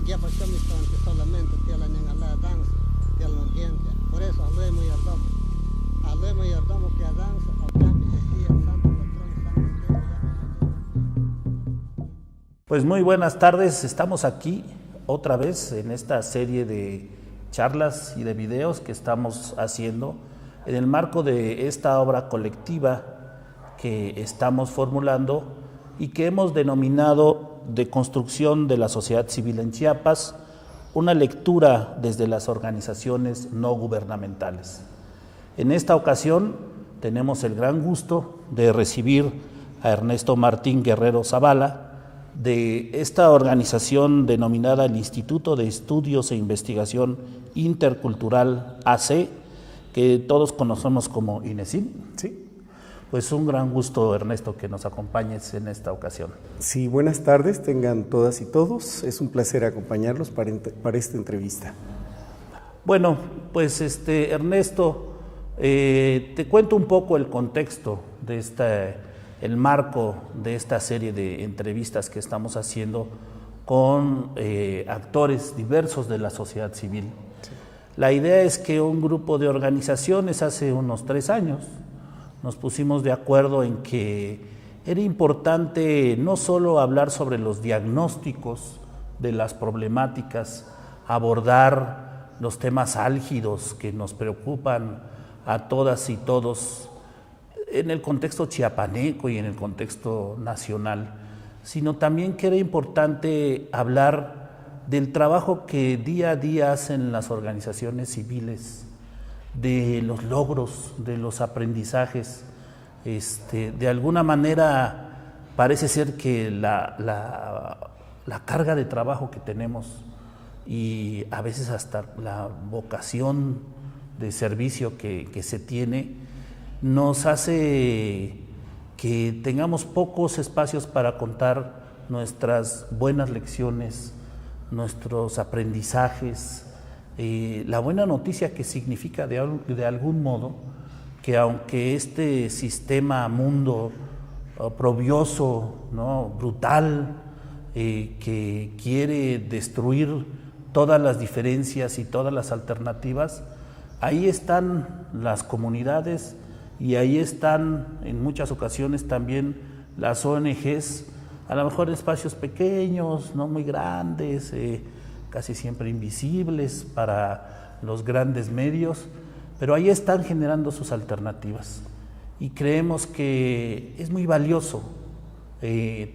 ya pues yo me estoy que solamente tiene la danza, tiene la audiencia. Por eso hablemos y ardamos que a danza, o cambio que día santo patrón, Pues muy buenas tardes, estamos aquí otra vez en esta serie de charlas y de videos que estamos haciendo en el marco de esta obra colectiva que estamos formulando y que hemos denominado de construcción de la sociedad civil en Chiapas, una lectura desde las organizaciones no gubernamentales. En esta ocasión tenemos el gran gusto de recibir a Ernesto Martín Guerrero Zavala, de esta organización denominada el Instituto de Estudios e Investigación Intercultural AC, que todos conocemos como INESIN. Sí. Pues un gran gusto, Ernesto, que nos acompañes en esta ocasión. Sí, buenas tardes, tengan todas y todos. Es un placer acompañarlos para esta entrevista. Bueno, pues Ernesto, te cuento un poco el contexto de el marco de esta serie de entrevistas que estamos haciendo con actores diversos de la sociedad civil. Sí. La idea es que un grupo de organizaciones hace unos 3 años nos pusimos de acuerdo en que era importante no solo hablar sobre los diagnósticos de las problemáticas, abordar los temas álgidos que nos preocupan a todas y todos en el contexto chiapaneco y en el contexto nacional, sino también que era importante hablar del trabajo que día a día hacen las organizaciones civiles, de los logros, de los aprendizajes. De alguna manera parece ser que la carga de trabajo que tenemos y a veces hasta la vocación de servicio que se tiene nos hace que tengamos pocos espacios para contar nuestras buenas lecciones, nuestros aprendizajes, la buena noticia que significa de algún modo que aunque este sistema mundo oprobioso, ¿no?, brutal, que quiere destruir todas las diferencias y todas las alternativas, ahí están las comunidades y ahí están en muchas ocasiones también las ONGs, a lo mejor espacios pequeños, no muy grandes, casi siempre invisibles para los grandes medios, pero ahí están generando sus alternativas y creemos que es muy valioso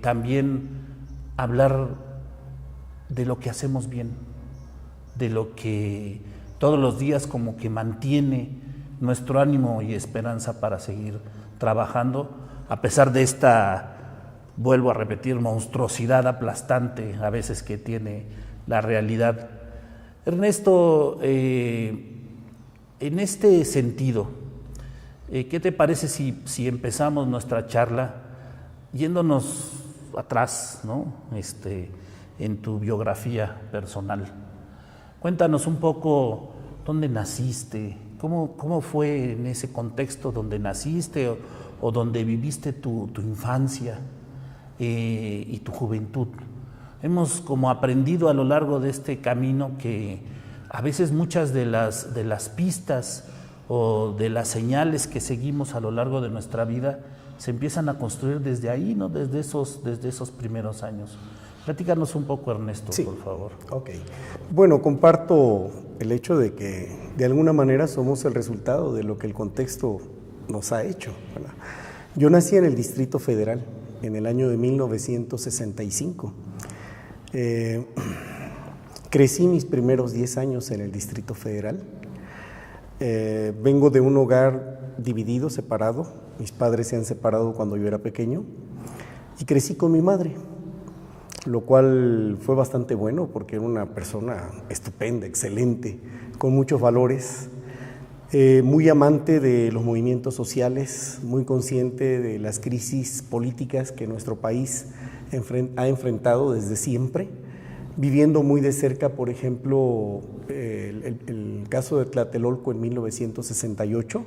también hablar de lo que hacemos bien, de lo que todos los días como que mantiene nuestro ánimo y esperanza para seguir trabajando, a pesar de esta, vuelvo a repetir, monstruosidad aplastante a veces que tiene la realidad. Ernesto, en este sentido, ¿qué te parece si empezamos nuestra charla yéndonos atrás, ¿no?, en tu biografía personal? Cuéntanos un poco dónde naciste, cómo fue en ese contexto donde naciste o donde viviste tu infancia y tu juventud. Hemos como aprendido a lo largo de este camino que a veces muchas de las pistas o de las señales que seguimos a lo largo de nuestra vida se empiezan a construir desde ahí, ¿no?, desde esos primeros años. Platícanos un poco, Ernesto, sí, por favor. Ok. Bueno, comparto el hecho de que de alguna manera somos el resultado de lo que el contexto nos ha hecho, ¿verdad? Yo nací en el Distrito Federal en el año de 1965. Crecí mis primeros 10 años en el Distrito Federal. Vengo de un hogar dividido, separado. Mis padres se han separado cuando yo era pequeño y crecí con mi madre, lo cual fue bastante bueno porque era una persona estupenda, excelente, con muchos valores, muy amante de los movimientos sociales, muy consciente de las crisis políticas que nuestro país ha enfrentado desde siempre, viviendo muy de cerca, por ejemplo, el caso de Tlatelolco en 1968,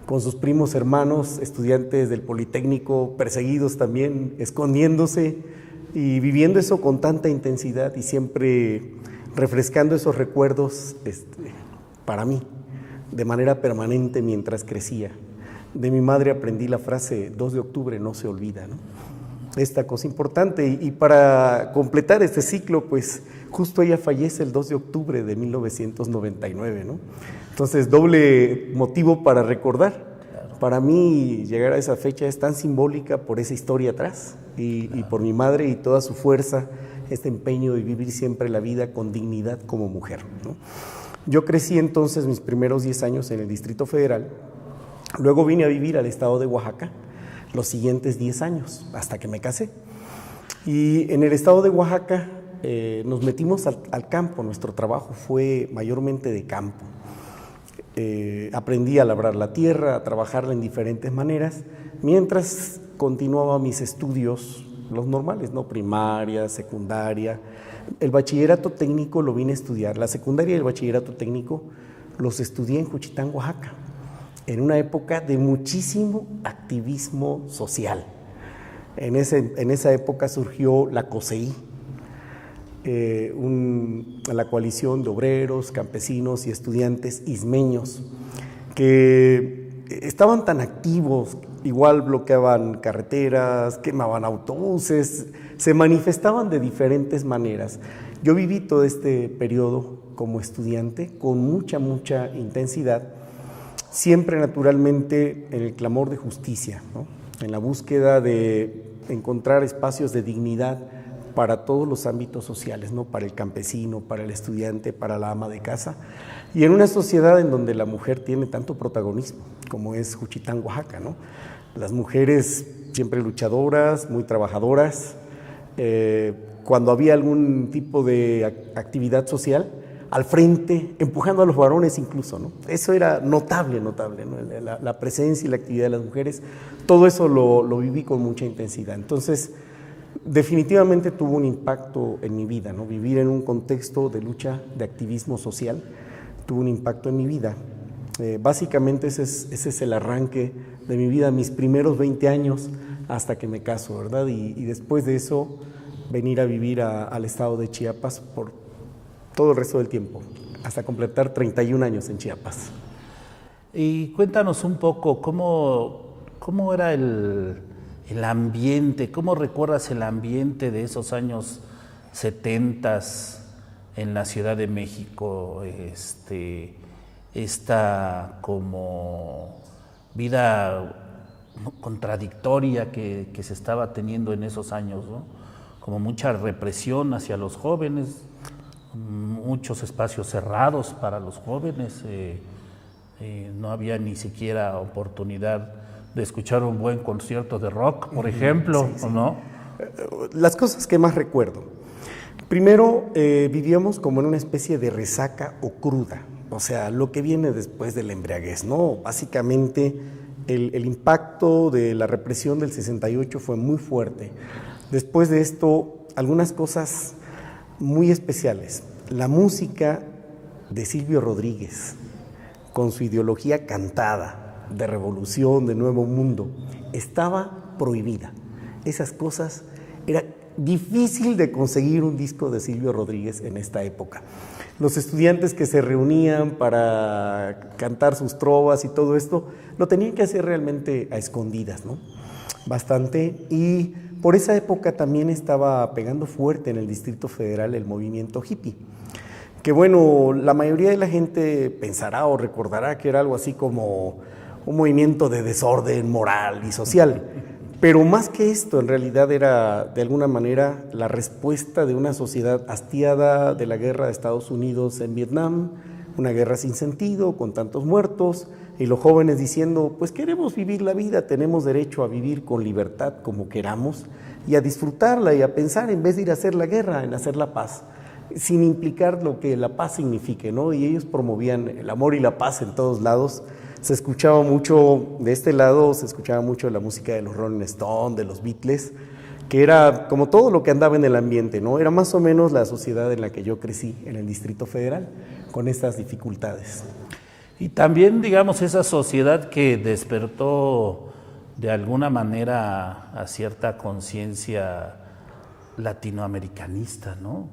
con sus primos hermanos, estudiantes del Politécnico, perseguidos también, escondiéndose y viviendo eso con tanta intensidad y siempre refrescando esos recuerdos para mí, de manera permanente mientras crecía. De mi madre aprendí la frase 2 de octubre no se olvida, ¿no? Esta cosa importante, y para completar este ciclo, pues justo ella fallece el 2 de octubre de 1999, ¿no? Entonces, doble motivo para recordar. Para mí llegar a esa fecha es tan simbólica por esa historia atrás y por mi madre y toda su fuerza, este empeño de vivir siempre la vida con dignidad como mujer, ¿no? Yo crecí entonces mis primeros 10 años en el Distrito Federal, luego vine a vivir al estado de Oaxaca los siguientes 10 años, hasta que me casé. Y en el estado de Oaxaca nos metimos al campo, nuestro trabajo fue mayormente de campo. Aprendí a labrar la tierra, a trabajarla en diferentes maneras, mientras continuaba mis estudios, los normales, ¿no? Primaria, secundaria. El bachillerato técnico lo vine a estudiar, la secundaria y el bachillerato técnico los estudié en Juchitán, Oaxaca, en una época de muchísimo activismo social. En esa época surgió la COSEI, la coalición de obreros, campesinos y estudiantes ismeños, que estaban tan activos, igual bloqueaban carreteras, quemaban autobuses, se manifestaban de diferentes maneras. Yo viví todo este periodo como estudiante con mucha intensidad, siempre naturalmente en el clamor de justicia, ¿no? En la búsqueda de encontrar espacios de dignidad para todos los ámbitos sociales, ¿no? Para el campesino, para el estudiante, para la ama de casa, y en una sociedad en donde la mujer tiene tanto protagonismo como es Juchitán, Oaxaca, ¿no? Las mujeres siempre luchadoras, muy trabajadoras, cuando había algún tipo de actividad social, al frente, empujando a los varones incluso, ¿no? Eso era notable, ¿no? La presencia y la actividad de las mujeres, todo eso lo viví con mucha intensidad. Entonces, definitivamente tuvo un impacto en mi vida, ¿no? Vivir en un contexto de lucha, de activismo social, tuvo un impacto en mi vida. Básicamente ese es el arranque de mi vida, mis primeros 20 años hasta que me caso, ¿verdad? Y después de eso, venir a vivir al estado de Chiapas por todo el resto del tiempo, hasta completar 31 años en Chiapas. Y cuéntanos un poco cómo era el ambiente, cómo recuerdas el ambiente de esos años 70 en la Ciudad de México, esta como vida contradictoria que se estaba teniendo en esos años, ¿no? Como mucha represión hacia los jóvenes, muchos espacios cerrados para los jóvenes, no había ni siquiera oportunidad de escuchar un buen concierto de rock, por ejemplo, sí. ¿O no? Las cosas que más recuerdo. Primero, vivíamos como en una especie de resaca o cruda, o sea, lo que viene después de la embriaguez, ¿no? Básicamente, el impacto de la represión del 68 fue muy fuerte. Después de esto, algunas cosas muy especiales. La música de Silvio Rodríguez, con su ideología cantada de revolución, de nuevo mundo, estaba prohibida. Esas cosas, era difícil de conseguir un disco de Silvio Rodríguez en esta época. Los estudiantes que se reunían para cantar sus trovas y todo esto, lo tenían que hacer realmente a escondidas, ¿no? Bastante. Y por esa época también estaba pegando fuerte en el Distrito Federal el movimiento hippie, que bueno, la mayoría de la gente pensará o recordará que era algo así como un movimiento de desorden moral y social, pero más que esto, en realidad era de alguna manera la respuesta de una sociedad hastiada de la guerra de Estados Unidos en Vietnam, una guerra sin sentido, con tantos muertos, y los jóvenes diciendo, pues queremos vivir la vida, tenemos derecho a vivir con libertad como queramos y a disfrutarla y a pensar en vez de ir a hacer la guerra, en hacer la paz, sin implicar lo que la paz signifique, ¿no? Y ellos promovían el amor y la paz en todos lados. Se escuchaba mucho, de este lado se escuchaba mucho la música de los Rolling Stones, de los Beatles, que era como todo lo que andaba en el ambiente, ¿no? Era más o menos la sociedad en la que yo crecí, en el Distrito Federal, con estas dificultades. Y también, digamos, esa sociedad que despertó de alguna manera a cierta conciencia latinoamericanista, ¿no?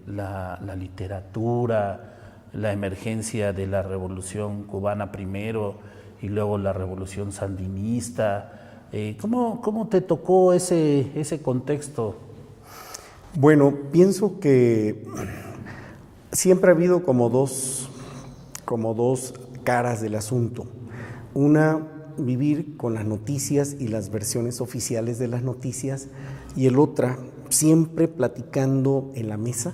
La literatura, la emergencia de la Revolución Cubana primero y luego la Revolución Sandinista. ¿Cómo te tocó ese contexto? Bueno, pienso que siempre ha habido como dos caras del asunto. Una, vivir con las noticias y las versiones oficiales de las noticias, y el otra, siempre platicando en la mesa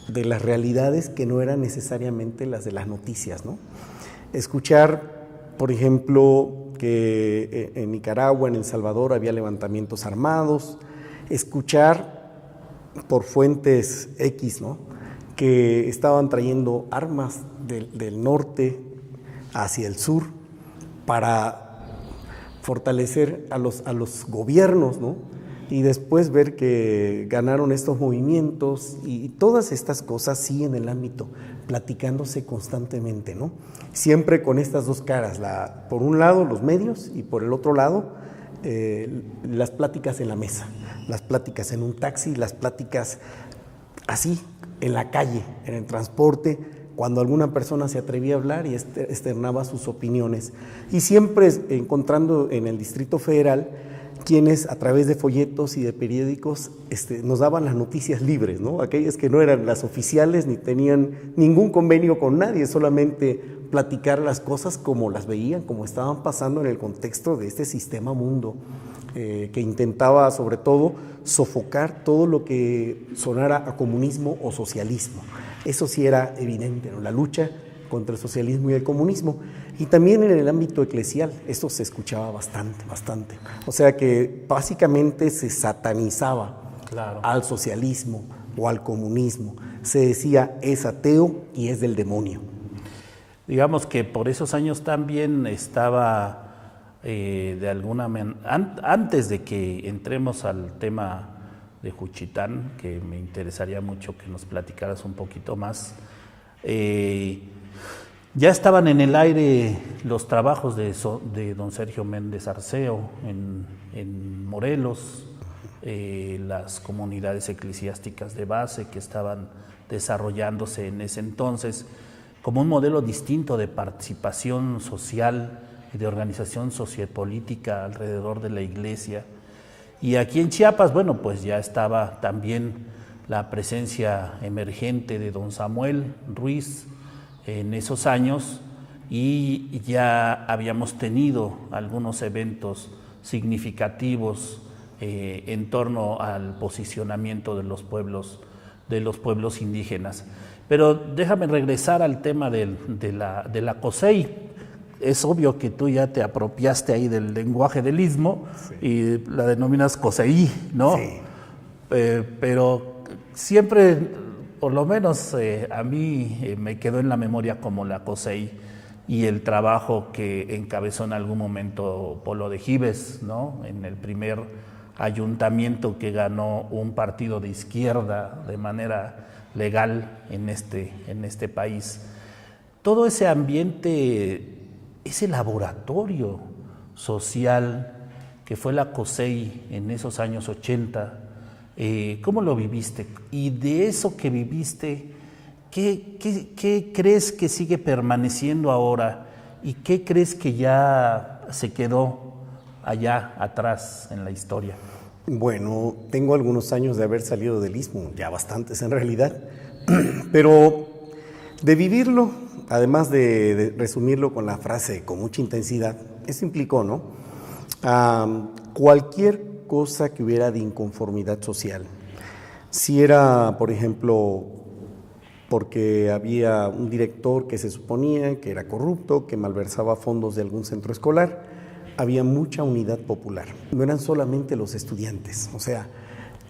de las realidades que no eran necesariamente las de las noticias, ¿no? Escuchar, por ejemplo, que en Nicaragua, en El Salvador, había levantamientos armados, escuchar por fuentes X, ¿no?, que estaban trayendo armas del norte hacia el sur para fortalecer a los gobiernos, ¿no? Y después ver que ganaron estos movimientos, y todas estas cosas sí en el ámbito, platicándose constantemente, ¿no? Siempre con estas dos caras, por un lado los medios y por el otro lado las pláticas en la mesa, las pláticas en un taxi, las pláticas así, en la calle, en el transporte, cuando alguna persona se atrevía a hablar y externaba sus opiniones. Y siempre encontrando en el Distrito Federal quienes a través de folletos y de periódicos nos daban las noticias libres, ¿no? Aquellas que no eran las oficiales ni tenían ningún convenio con nadie, solamente platicar las cosas como las veían, como estaban pasando en el contexto de este sistema mundo, que intentaba sobre todo sofocar todo lo que sonara a comunismo o socialismo. Eso sí era evidente, ¿no? La lucha contra el socialismo y el comunismo. Y también en el ámbito eclesial, esto se escuchaba bastante. O sea que básicamente se satanizaba, claro, al socialismo o al comunismo. Se decía, es ateo y es del demonio. Digamos que por esos años también estaba, de alguna manera, antes de que entremos al tema de Juchitán, que me interesaría mucho que nos platicaras un poquito más, ya estaban en el aire los trabajos de don Sergio Méndez Arceo en Morelos, las comunidades eclesiásticas de base que estaban desarrollándose en ese entonces como un modelo distinto de participación social y de organización sociopolítica alrededor de la iglesia. Y aquí en Chiapas, bueno, pues ya estaba también la presencia emergente de don Samuel Ruiz en esos años, y ya habíamos tenido algunos eventos significativos en torno al posicionamiento de los pueblos indígenas. Pero déjame regresar al tema de la COSEI. Es obvio que tú ya te apropiaste ahí del lenguaje del Istmo, sí, y la denominas COSEI, ¿no? Sí. Pero siempre, por lo menos a mí me quedó en la memoria como la COSEI y el trabajo que encabezó en algún momento Polo de Gives, ¿no?, en el primer ayuntamiento que ganó un partido de izquierda de manera legal en este país. Todo ese ambiente, ese laboratorio social que fue la COSEI en esos años 80, ¿cómo lo viviste? Y de eso que viviste, ¿qué crees que sigue permaneciendo ahora? ¿Y qué crees que ya se quedó allá atrás en la historia? Bueno, tengo algunos años de haber salido del Istmo, ya bastantes en realidad, pero de vivirlo, además de resumirlo con la frase con mucha intensidad, eso implicó, ¿no?, cualquier cosa que hubiera de inconformidad social. Si era, por ejemplo, porque había un director que se suponía que era corrupto, que malversaba fondos de algún centro escolar, había mucha unidad popular. No eran solamente los estudiantes, o sea,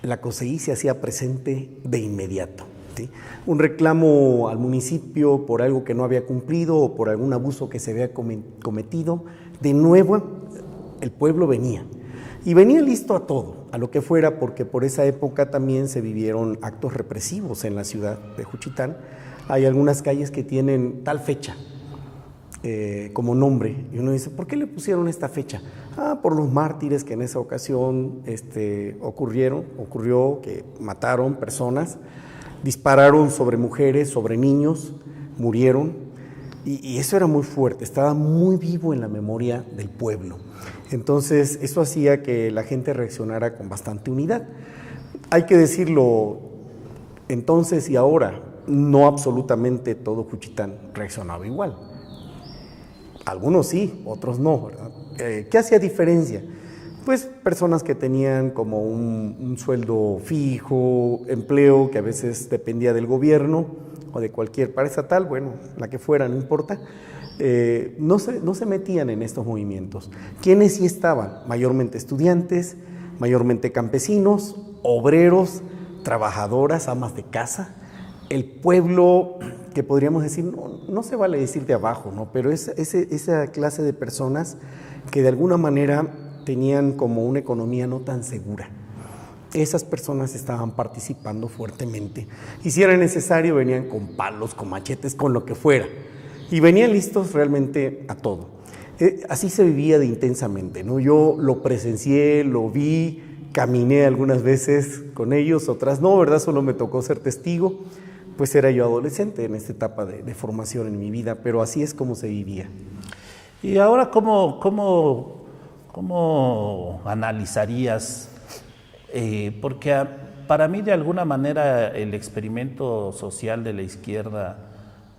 la COSEI se hacía presente de inmediato, ¿sí? Un reclamo al municipio por algo que no había cumplido o por algún abuso que se había cometido, de nuevo el pueblo venía. Y venía listo a todo, a lo que fuera, porque por esa época también se vivieron actos represivos en la ciudad de Juchitán. Hay algunas calles que tienen tal fecha, como nombre. Y uno dice, ¿por qué le pusieron esta fecha? Por los mártires que en esa ocasión ocurrió que mataron personas, dispararon sobre mujeres, sobre niños, murieron. Y eso era muy fuerte, estaba muy vivo en la memoria del pueblo. Entonces, eso hacía que la gente reaccionara con bastante unidad. Hay que decirlo, entonces y ahora, no absolutamente todo Juchitán reaccionaba igual. Algunos sí, otros no, ¿verdad? ¿Qué hacía diferencia? Pues personas que tenían como un sueldo fijo, empleo que a veces dependía del gobierno o de cualquier paraestatal, bueno, la que fuera, no importa, no se metían en estos movimientos. ¿Quiénes sí estaban? Mayormente estudiantes, mayormente campesinos, obreros, trabajadoras, amas de casa. El pueblo, que podríamos decir, no se vale decir de abajo, ¿no? Pero esa clase de personas que de alguna manera tenían como una economía no tan segura. Esas personas estaban participando fuertemente. Y si era necesario, venían con palos, con machetes, con lo que fuera. Y venían listos realmente a todo. Así se vivía de intensamente, ¿no? Yo lo presencié, lo vi, caminé algunas veces con ellos, otras no, ¿verdad? Solo me tocó ser testigo. Pues era yo adolescente en esta etapa de formación en mi vida, pero así es como se vivía. Y ahora, ¿cómo analizarías? Porque para mí, de alguna manera, el experimento social de la izquierda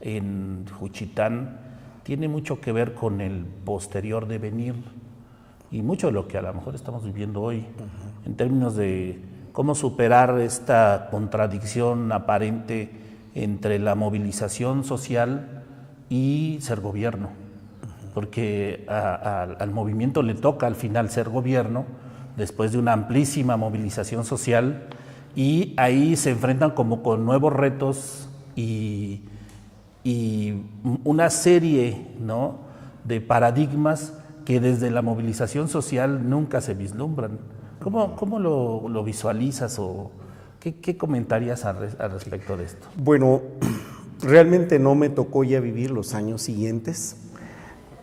en Juchitán tiene mucho que ver con el posterior devenir y mucho de lo que a lo mejor estamos viviendo hoy, en términos de cómo superar esta contradicción aparente entre la movilización social y ser gobierno, porque al movimiento le toca al final ser gobierno después de una amplísima movilización social, y ahí se enfrentan como con nuevos retos y una serie, ¿no?, de paradigmas que desde la movilización social nunca se vislumbran. ¿Cómo lo visualizas o qué comentarías al respecto de esto? Bueno, realmente no me tocó ya vivir los años siguientes,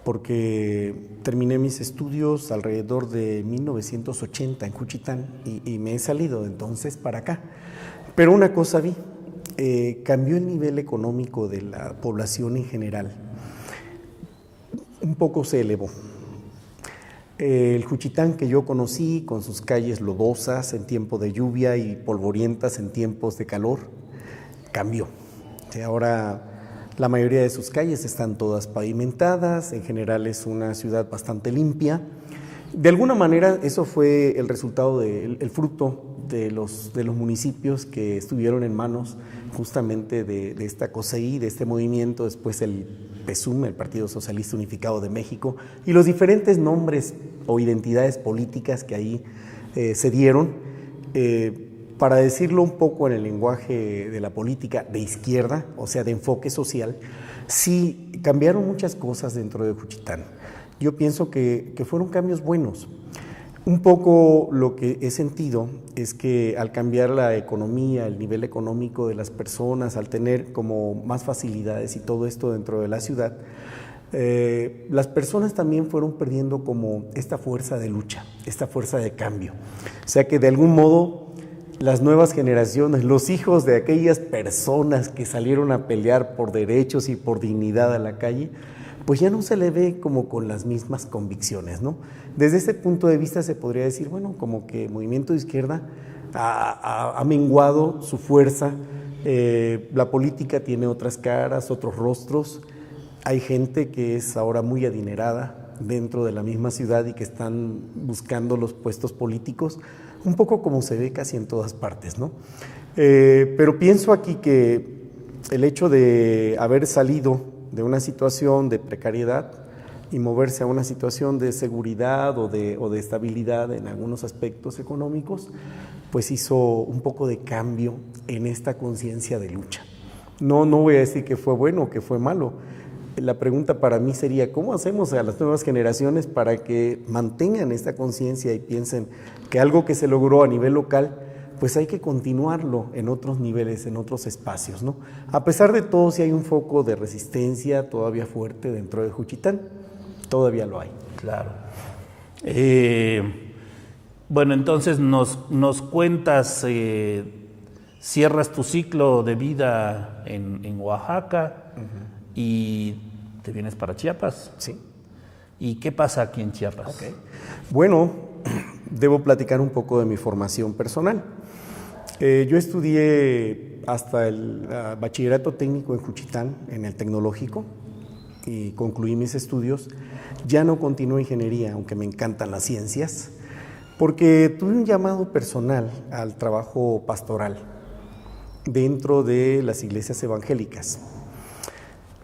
porque terminé mis estudios alrededor de 1980 en Juchitán y me he salido de entonces para acá. Pero una cosa vi, cambió el nivel económico de la población en general. Un poco se elevó. El Juchitán que yo conocí, con sus calles lodosas en tiempo de lluvia y polvorientas en tiempos de calor, cambió. Ahora la mayoría de sus calles están todas pavimentadas, en general es una ciudad bastante limpia. De alguna manera eso fue el resultado, el fruto de los municipios que estuvieron en manos justamente de esta COSEI, de este movimiento, después el PSUM, el Partido Socialista Unificado de México, y los diferentes nombres o identidades políticas que ahí se dieron. Para decirlo un poco en el lenguaje de la política de izquierda, o sea, de enfoque social, sí cambiaron muchas cosas dentro de Juchitán. Yo pienso que fueron cambios buenos. Un poco lo que he sentido es que al cambiar la economía, el nivel económico de las personas, al tener como más facilidades y todo esto dentro de la ciudad, las personas también fueron perdiendo como esta fuerza de lucha, esta fuerza de cambio. O sea que de algún modo las nuevas generaciones, los hijos de aquellas personas que salieron a pelear por derechos y por dignidad a la calle, pues ya no se le ve como con las mismas convicciones, ¿no? Desde ese punto de vista se podría decir, bueno, como que el movimiento de izquierda ha menguado su fuerza, la política tiene otras caras, otros rostros, hay gente que es ahora muy adinerada dentro de la misma ciudad y que están buscando los puestos políticos, un poco como se ve casi en todas partes, ¿no? Pero pienso aquí que el hecho de haber salido de una situación de precariedad y moverse a una situación de seguridad o de estabilidad en algunos aspectos económicos, pues hizo un poco de cambio en esta conciencia de lucha. No voy a decir que fue bueno o que fue malo. La pregunta para mí sería, ¿cómo hacemos a las nuevas generaciones para que mantengan esta conciencia y piensen que algo que se logró a nivel local pues hay que continuarlo en otros niveles, en otros espacios, ¿no? A pesar de todo, sí hay un foco de resistencia todavía fuerte dentro de Juchitán, todavía lo hay. Claro. Bueno, entonces nos cuentas, cierras tu ciclo de vida en Oaxaca y te vienes para Chiapas. Sí. ¿Y qué pasa aquí en Chiapas? Okay. Bueno, debo platicar un poco de mi formación personal. Yo estudié hasta el bachillerato técnico en Juchitán, en el tecnológico, y concluí mis estudios. Ya no continué ingeniería, aunque me encantan las ciencias, porque tuve un llamado personal al trabajo pastoral dentro de las iglesias evangélicas.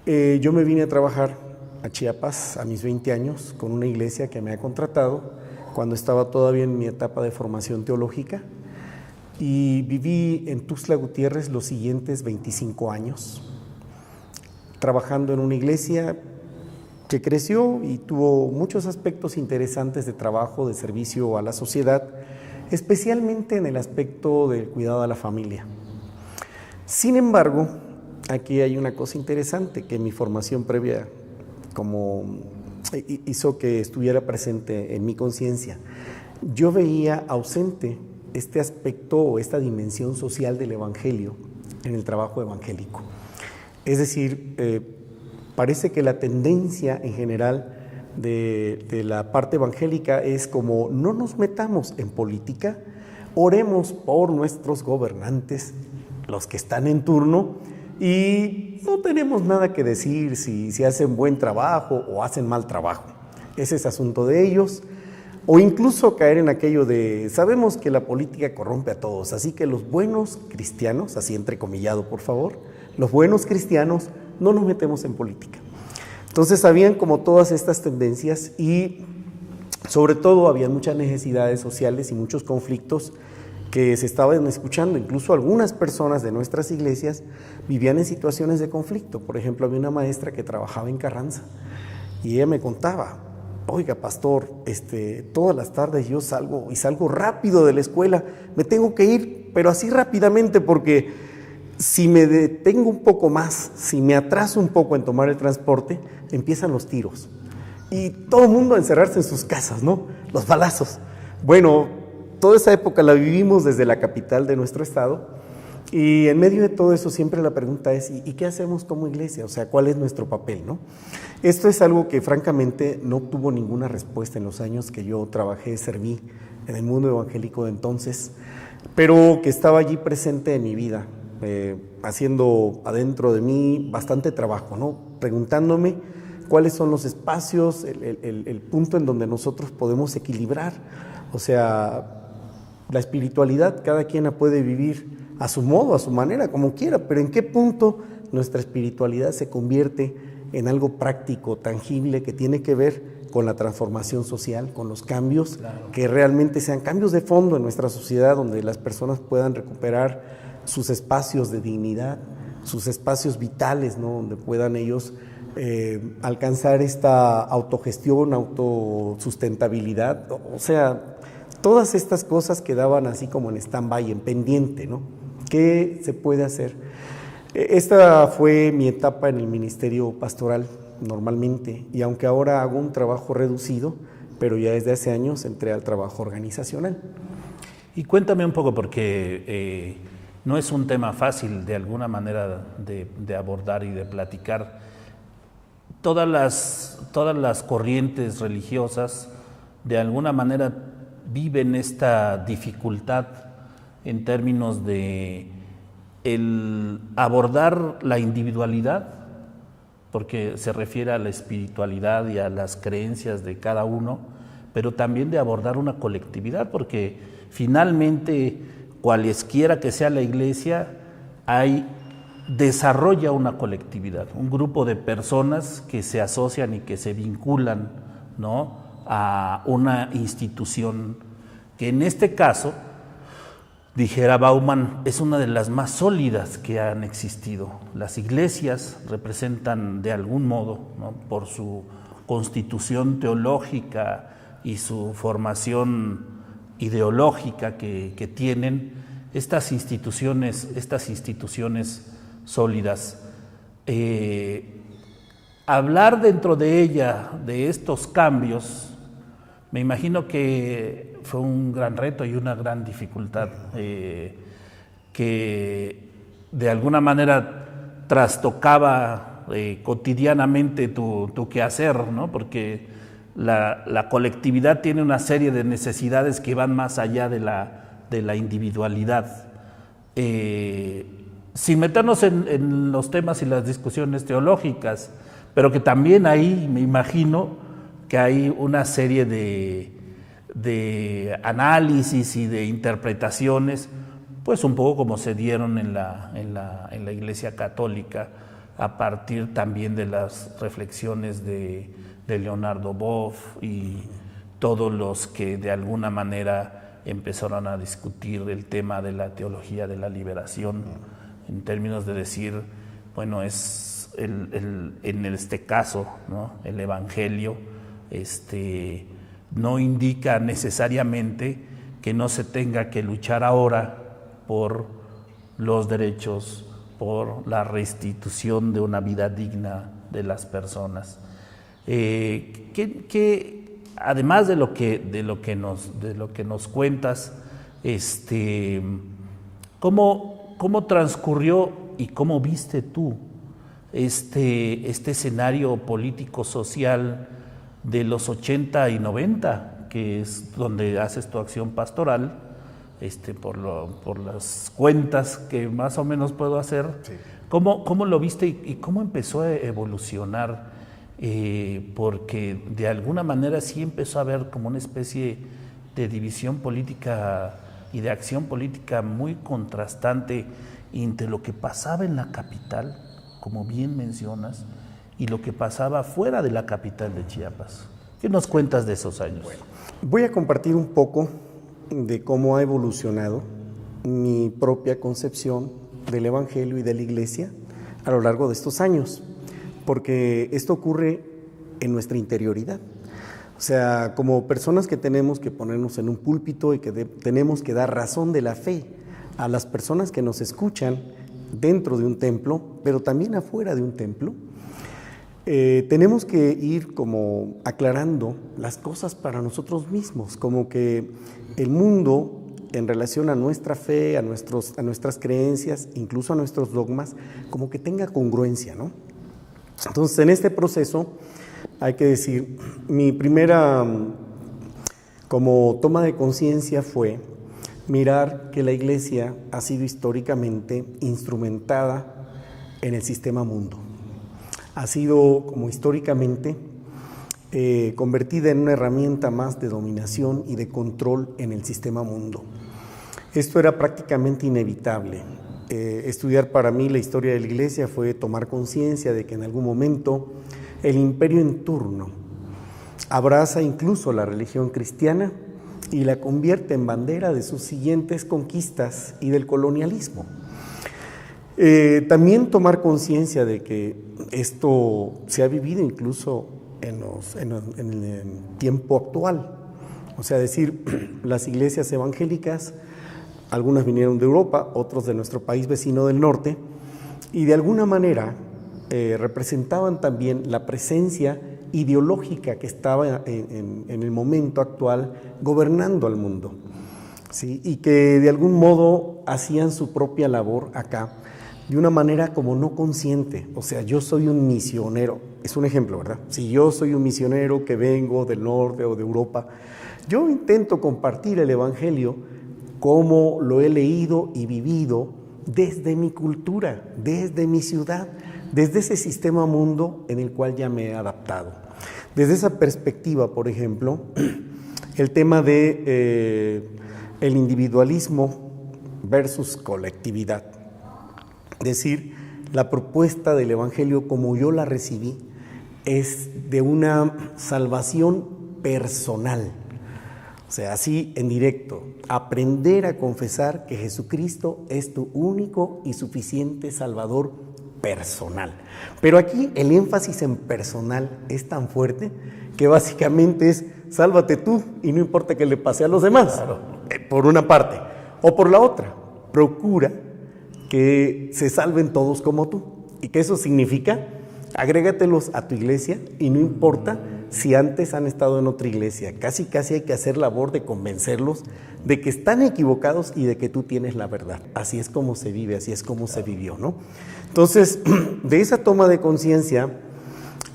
Yo me vine a trabajar a Chiapas a mis 20 años con una iglesia que me ha contratado cuando estaba todavía en mi etapa de formación teológica, y viví en Tuxtla Gutiérrez los siguientes 25 años, trabajando en una iglesia que creció y tuvo muchos aspectos interesantes de trabajo, de servicio a la sociedad, especialmente en el aspecto del cuidado a la familia. Sin embargo, aquí hay una cosa interesante, que mi formación previa hizo que estuviera presente en mi conciencia. Yo veía ausente este aspecto o esta dimensión social del evangelio en el trabajo evangélico. Es decir, parece que la tendencia en general de la parte evangélica es como: no nos metamos en política, oremos por nuestros gobernantes, los que están en turno, y no tenemos nada que decir si hacen buen trabajo o hacen mal trabajo. Ese es asunto de ellos. O incluso caer en aquello de: sabemos que la política corrompe a todos, así que los buenos cristianos, así entrecomillado por favor, los buenos cristianos no nos metemos en política. Entonces habían como todas estas tendencias, y sobre todo había muchas necesidades sociales y muchos conflictos que se estaban escuchando. Incluso algunas personas de nuestras iglesias vivían en situaciones de conflicto. Por ejemplo, había una maestra que trabajaba en Carranza y ella me contaba: oiga, pastor, todas las tardes yo salgo rápido de la escuela, me tengo que ir, pero así rápidamente, porque si me detengo un poco más, si me atraso un poco en tomar el transporte, empiezan los tiros. Y todo el mundo a encerrarse en sus casas, ¿no? Los balazos. Bueno, toda esa época la vivimos desde la capital de nuestro estado, y en medio de todo eso siempre la pregunta es: ¿y qué hacemos como iglesia? O sea, ¿cuál es nuestro papel, no? Esto es algo que francamente no tuvo ninguna respuesta en los años que yo trabajé, serví en el mundo evangélico de entonces, pero que estaba allí presente en mi vida, haciendo adentro de mí bastante trabajo, ¿no? Preguntándome cuáles son los espacios, el punto en donde nosotros podemos equilibrar. O sea, la espiritualidad cada quien la puede vivir a su modo, a su manera, como quiera, pero ¿en qué punto nuestra espiritualidad se convierte en algo práctico, tangible, que tiene que ver con la transformación social, con los cambios, claro, que realmente sean cambios de fondo en nuestra sociedad, donde las personas puedan recuperar sus espacios de dignidad, sus espacios vitales, ¿no? Donde puedan ellos alcanzar esta autogestión, autosustentabilidad, o sea, todas estas cosas quedaban así como en stand-by, en pendiente, ¿no? ¿Qué se puede hacer? Esta fue mi etapa en el ministerio pastoral normalmente, y aunque ahora hago un trabajo reducido, pero ya desde hace años entré al trabajo organizacional. Y cuéntame un poco, porque no es un tema fácil de alguna manera de abordar y de platicar. Todas las corrientes religiosas de alguna manera viven esta dificultad en términos de el abordar la individualidad, porque se refiere a la espiritualidad y a las creencias de cada uno, pero también de abordar una colectividad, porque finalmente, cualesquiera que sea la iglesia, desarrolla una colectividad, un grupo de personas que se asocian y que se vinculan, ¿no?, a una institución que en este caso, dijera Bauman, es una de las más sólidas que han existido. Las iglesias representan de algún modo, ¿no?, por su constitución teológica y su formación ideológica que tienen, estas instituciones sólidas. Hablar dentro de ella de estos cambios, me imagino que fue un gran reto y una gran dificultad que de alguna manera trastocaba cotidianamente tu quehacer, ¿no? Porque la colectividad tiene una serie de necesidades que van más allá de la individualidad. Sin meternos en los temas y las discusiones teológicas, pero que también ahí me imagino que hay una serie de análisis y de interpretaciones, pues un poco como se dieron en la Iglesia Católica, a partir también de las reflexiones de Leonardo Boff y todos los que de alguna manera empezaron a discutir el tema de la teología de la liberación, en términos de decir, bueno, es en este caso, ¿no? El Evangelio no indica necesariamente que no se tenga que luchar ahora por los derechos, por la restitución de una vida digna de las personas. Además de lo que nos cuentas, ¿cómo transcurrió y cómo viste tú este escenario político-social de los 80 y 90, que es donde haces tu acción pastoral, por las cuentas que más o menos puedo hacer? Sí. ¿Cómo lo viste y cómo empezó a evolucionar? Porque de alguna manera sí empezó a haber como una especie de división política y de acción política muy contrastante entre lo que pasaba en la capital, como bien mencionas, y lo que pasaba fuera de la capital de Chiapas. ¿Qué nos cuentas de esos años? Bueno, voy a compartir un poco de cómo ha evolucionado mi propia concepción del Evangelio y de la Iglesia a lo largo de estos años, porque esto ocurre en nuestra interioridad. O sea, como personas que tenemos que ponernos en un púlpito y que tenemos que dar razón de la fe a las personas que nos escuchan dentro de un templo, pero también afuera de un templo, tenemos que ir como aclarando las cosas para nosotros mismos, como que el mundo en relación a nuestra fe, a nuestras creencias, incluso a nuestros dogmas, como que tenga congruencia, ¿no? Entonces, en este proceso, hay que decir, mi primera como toma de conciencia fue mirar que la Iglesia ha sido históricamente instrumentada en el sistema mundo. Ha sido como históricamente convertida en una herramienta más de dominación y de control en el sistema mundo. Esto era prácticamente inevitable. Estudiar para mí la historia de la Iglesia fue tomar conciencia de que en algún momento el imperio en turno abraza incluso la religión cristiana y la convierte en bandera de sus siguientes conquistas y del colonialismo. También tomar conciencia de que esto se ha vivido incluso en el tiempo actual. O sea, decir, las iglesias evangélicas, algunas vinieron de Europa, otros de nuestro país vecino del norte, y de alguna manera representaban también la presencia ideológica que estaba en el momento actual gobernando al mundo, ¿sí? Y que de algún modo hacían su propia labor acá, de una manera como no consciente. O sea, yo soy un misionero, es un ejemplo, ¿verdad? Si yo soy un misionero que vengo del norte o de Europa, yo intento compartir el Evangelio como lo he leído y vivido desde mi cultura, desde mi ciudad, desde ese sistema mundo en el cual ya me he adaptado. Desde esa perspectiva, por ejemplo, el tema de el individualismo versus colectividad. Es decir, la propuesta del Evangelio como yo la recibí es de una salvación personal. O sea, así en directo, aprender a confesar que Jesucristo es tu único y suficiente Salvador personal. Pero aquí el énfasis en personal es tan fuerte que básicamente es sálvate tú y no importa que le pase a los demás, claro. Por una parte. O por la otra, procura que se salven todos como tú. ¿Y qué eso significa? Agrégatelos a tu iglesia y no importa si antes han estado en otra iglesia. Casi hay que hacer labor de convencerlos de que están equivocados y de que tú tienes la verdad. Así es como se vive, así es como se vivió, ¿no? Entonces, de esa toma de conciencia,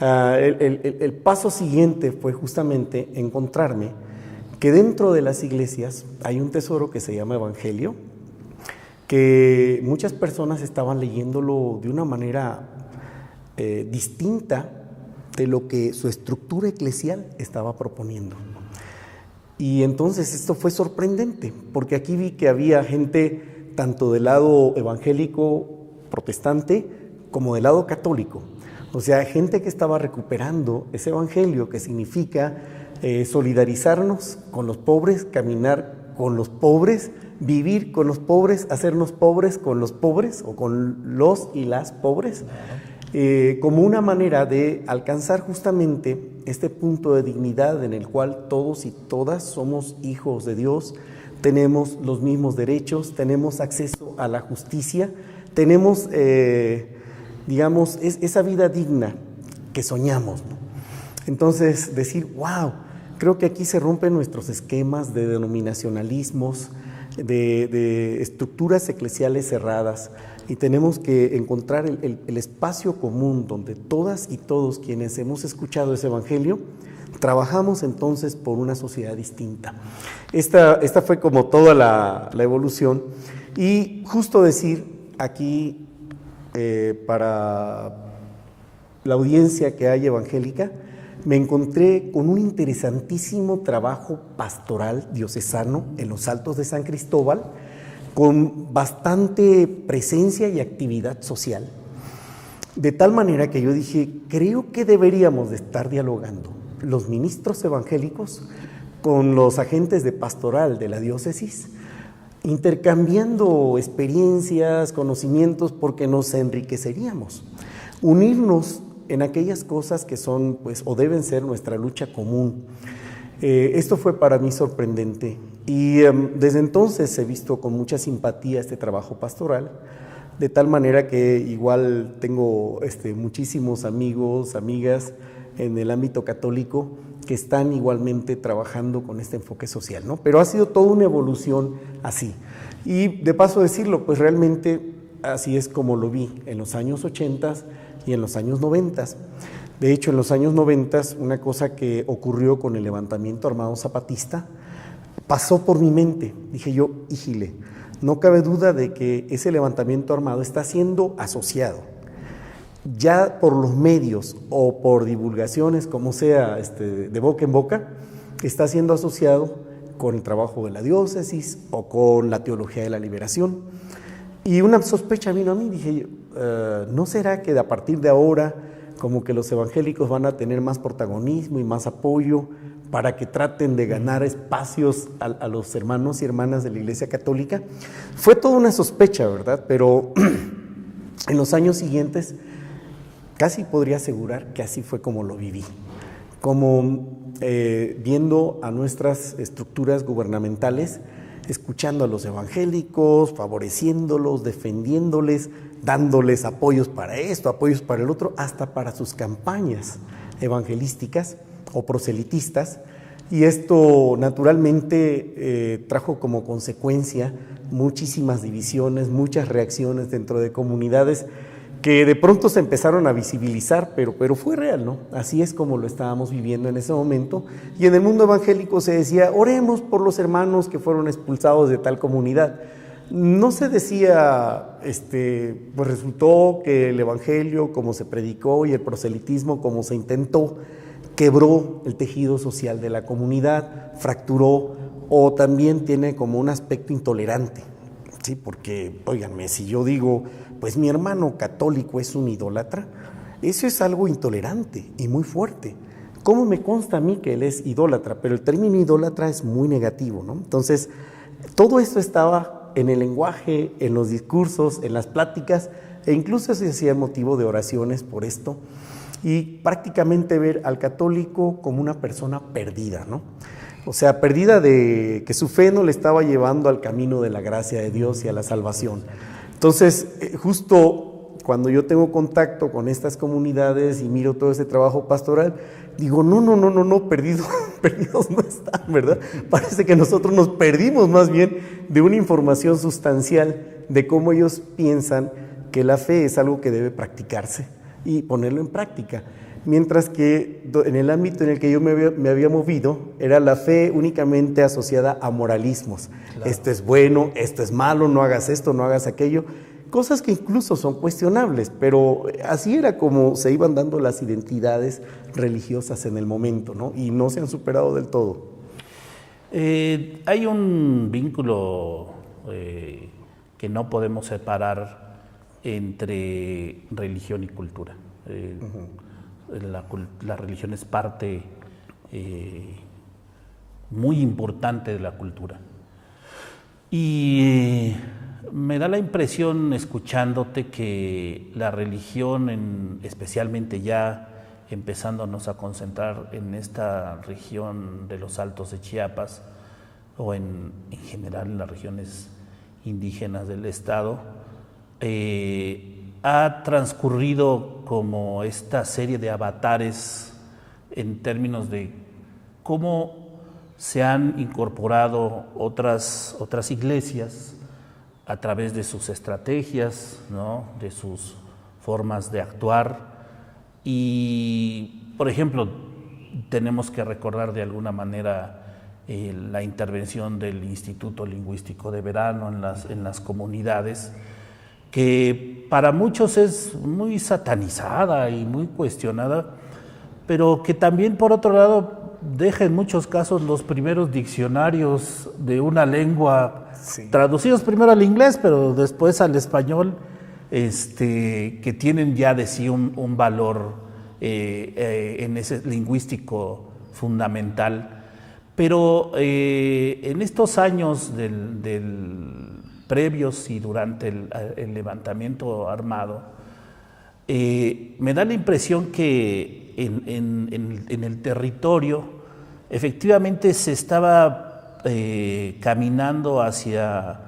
el paso siguiente fue justamente encontrarme que dentro de las iglesias hay un tesoro que se llama Evangelio, que muchas personas estaban leyéndolo de una manera distinta de lo que su estructura eclesial estaba proponiendo. Y entonces esto fue sorprendente, porque aquí vi que había gente tanto del lado evangélico protestante como del lado católico. O sea, gente que estaba recuperando ese evangelio que significa solidarizarnos con los pobres, caminar con los pobres, vivir con los pobres, hacernos pobres con los pobres o con los y las pobres, como una manera de alcanzar justamente este punto de dignidad en el cual todos y todas somos hijos de Dios, tenemos los mismos derechos, tenemos acceso a la justicia, tenemos, digamos, esa vida digna que soñamos, ¿no? Entonces, decir, wow, creo que aquí se rompen nuestros esquemas de denominacionalismos, de estructuras eclesiales cerradas, y tenemos que encontrar el espacio común donde todas y todos quienes hemos escuchado ese evangelio trabajamos entonces por una sociedad distinta. Esta fue como toda la evolución, y justo decir aquí para la audiencia que hay evangélica, me encontré con un interesantísimo trabajo pastoral diocesano en los Altos de San Cristóbal, con bastante presencia y actividad social, de tal manera que yo dije, creo que deberíamos de estar dialogando los ministros evangélicos con los agentes de pastoral de la diócesis, intercambiando experiencias, conocimientos, porque nos enriqueceríamos, unirnos en aquellas cosas que son, pues, o deben ser nuestra lucha común. Esto fue para mí sorprendente, y desde entonces he visto con mucha simpatía este trabajo pastoral, de tal manera que igual tengo muchísimos amigos, amigas en el ámbito católico que están igualmente trabajando con este enfoque social, ¿no? Pero ha sido toda una evolución así. Y de paso decirlo, pues realmente así es como lo vi en los años 80 y en los años 90. De hecho, en los años 90, una cosa que ocurrió con el levantamiento armado zapatista pasó por mi mente. Dije yo, híjole, no cabe duda de que ese levantamiento armado está siendo asociado, ya por los medios o por divulgaciones, como sea, de boca en boca, está siendo asociado con el trabajo de la diócesis o con la teología de la liberación. Y una sospecha vino a mí, dije, ¿no será que a partir de ahora como que los evangélicos van a tener más protagonismo y más apoyo para que traten de ganar espacios a los hermanos y hermanas de la Iglesia Católica? Fue toda una sospecha, ¿verdad? Pero en los años siguientes casi podría asegurar que así fue como lo viví, como viendo a nuestras estructuras gubernamentales, escuchando a los evangélicos, favoreciéndolos, defendiéndoles, dándoles apoyos para esto, apoyos para el otro, hasta para sus campañas evangelísticas o proselitistas, y esto naturalmente trajo como consecuencia muchísimas divisiones, muchas reacciones dentro de comunidades que de pronto se empezaron a visibilizar, pero fue real, ¿no? Así es como lo estábamos viviendo en ese momento, y en el mundo evangélico se decía, oremos por los hermanos que fueron expulsados de tal comunidad. No se decía, pues resultó que el evangelio, como se predicó, y el proselitismo, como se intentó, quebró el tejido social de la comunidad, fracturó, o también tiene como un aspecto intolerante, ¿sí? Porque, óiganme, si yo digo, pues mi hermano católico es un idólatra, eso es algo intolerante y muy fuerte. ¿Cómo me consta a mí que él es idólatra? Pero el término idólatra es muy negativo, ¿no? Entonces, todo esto estaba en el lenguaje, en los discursos, en las pláticas, e incluso se hacía motivo de oraciones por esto, y prácticamente ver al católico como una persona perdida, ¿no? O sea, perdida de que su fe no le estaba llevando al camino de la gracia de Dios y a la salvación. Entonces, justo cuando yo tengo contacto con estas comunidades y miro todo ese trabajo pastoral, digo, no, perdidos no están, ¿verdad? Parece que nosotros nos perdimos más bien de una información sustancial de cómo ellos piensan que la fe es algo que debe practicarse y ponerlo en práctica. Mientras que en el ámbito en el que yo me había movido, era la fe únicamente asociada a moralismos. Claro. Esto es bueno, esto es malo, no hagas esto, no hagas aquello. Cosas que incluso son cuestionables, pero así era como se iban dando las identidades religiosas en el momento, ¿no? Y no se han superado del todo. Hay un vínculo que no podemos separar entre religión y cultura. La religión es parte muy importante de la cultura. Y me da la impresión, escuchándote, que la religión, especialmente ya empezándonos a concentrar en esta región de los Altos de Chiapas, o en general en las regiones indígenas del estado, ha transcurrido como esta serie de avatares en términos de cómo se han incorporado otras iglesias a través de sus estrategias, ¿no? De sus formas de actuar. Y, por ejemplo, tenemos que recordar de alguna manera la intervención del Instituto Lingüístico de Verano en las comunidades, que para muchos es muy satanizada y muy cuestionada, pero que también, por otro lado, deja en muchos casos los primeros diccionarios de una lengua, sí, traducidos primero al inglés, pero después al español, que tienen ya de sí un valor en ese lingüístico fundamental. Pero en estos años previos y durante el levantamiento armado, me da la impresión que en el territorio efectivamente se estaba caminando hacia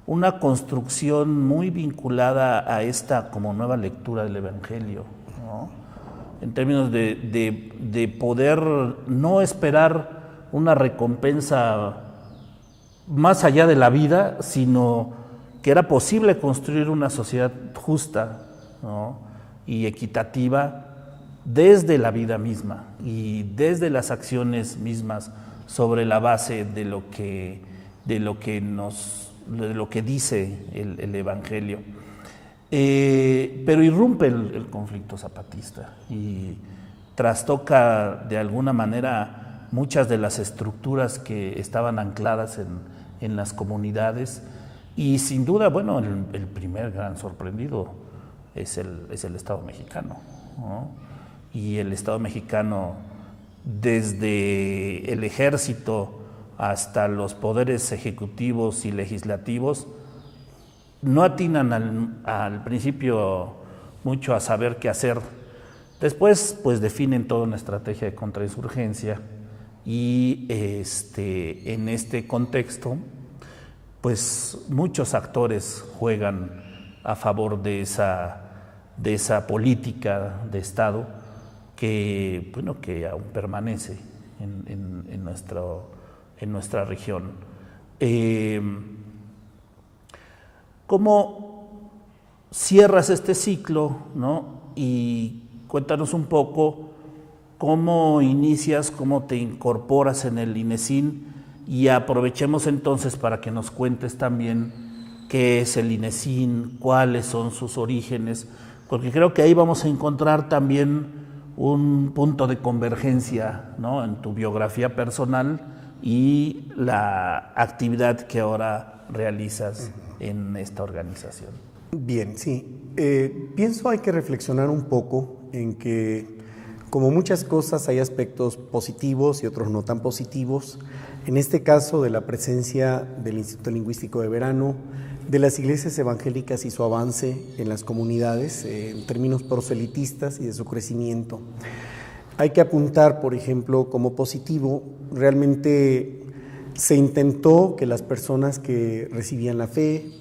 una construcción muy vinculada a esta como nueva lectura del Evangelio, ¿no? En términos de poder no esperar una recompensa más allá de la vida, sino que era posible construir una sociedad justa, ¿no? Y equitativa desde la vida misma y desde las acciones mismas, sobre la base de lo que dice el Evangelio. Pero irrumpe el conflicto zapatista y trastoca de alguna manera muchas de las estructuras que estaban ancladas en las comunidades, y sin duda, bueno, el primer gran sorprendido es el Estado mexicano, ¿no? Y el Estado mexicano, desde el ejército hasta los poderes ejecutivos y legislativos, no atinan al principio mucho a saber qué hacer. Después, pues definen toda una estrategia de contrainsurgencia, y en este contexto, pues muchos actores juegan a favor de esa política de Estado que aún permanece en nuestra región. ¿Cómo cierras este ciclo, ¿no? Y cuéntanos un poco cómo inicias, cómo te incorporas en el INECIN, y aprovechemos entonces para que nos cuentes también qué es el INECIN, cuáles son sus orígenes, porque creo que ahí vamos a encontrar también un punto de convergencia, ¿no? En tu biografía personal y la actividad que ahora realizas en esta organización. Bien, sí. Pienso hay que reflexionar un poco en que, como muchas cosas, hay aspectos positivos y otros no tan positivos. En este caso, de la presencia del Instituto Lingüístico de Verano, de las iglesias evangélicas y su avance en las comunidades, en términos proselitistas y de su crecimiento. Hay que apuntar, por ejemplo, como positivo, realmente se intentó que las personas que recibían la fe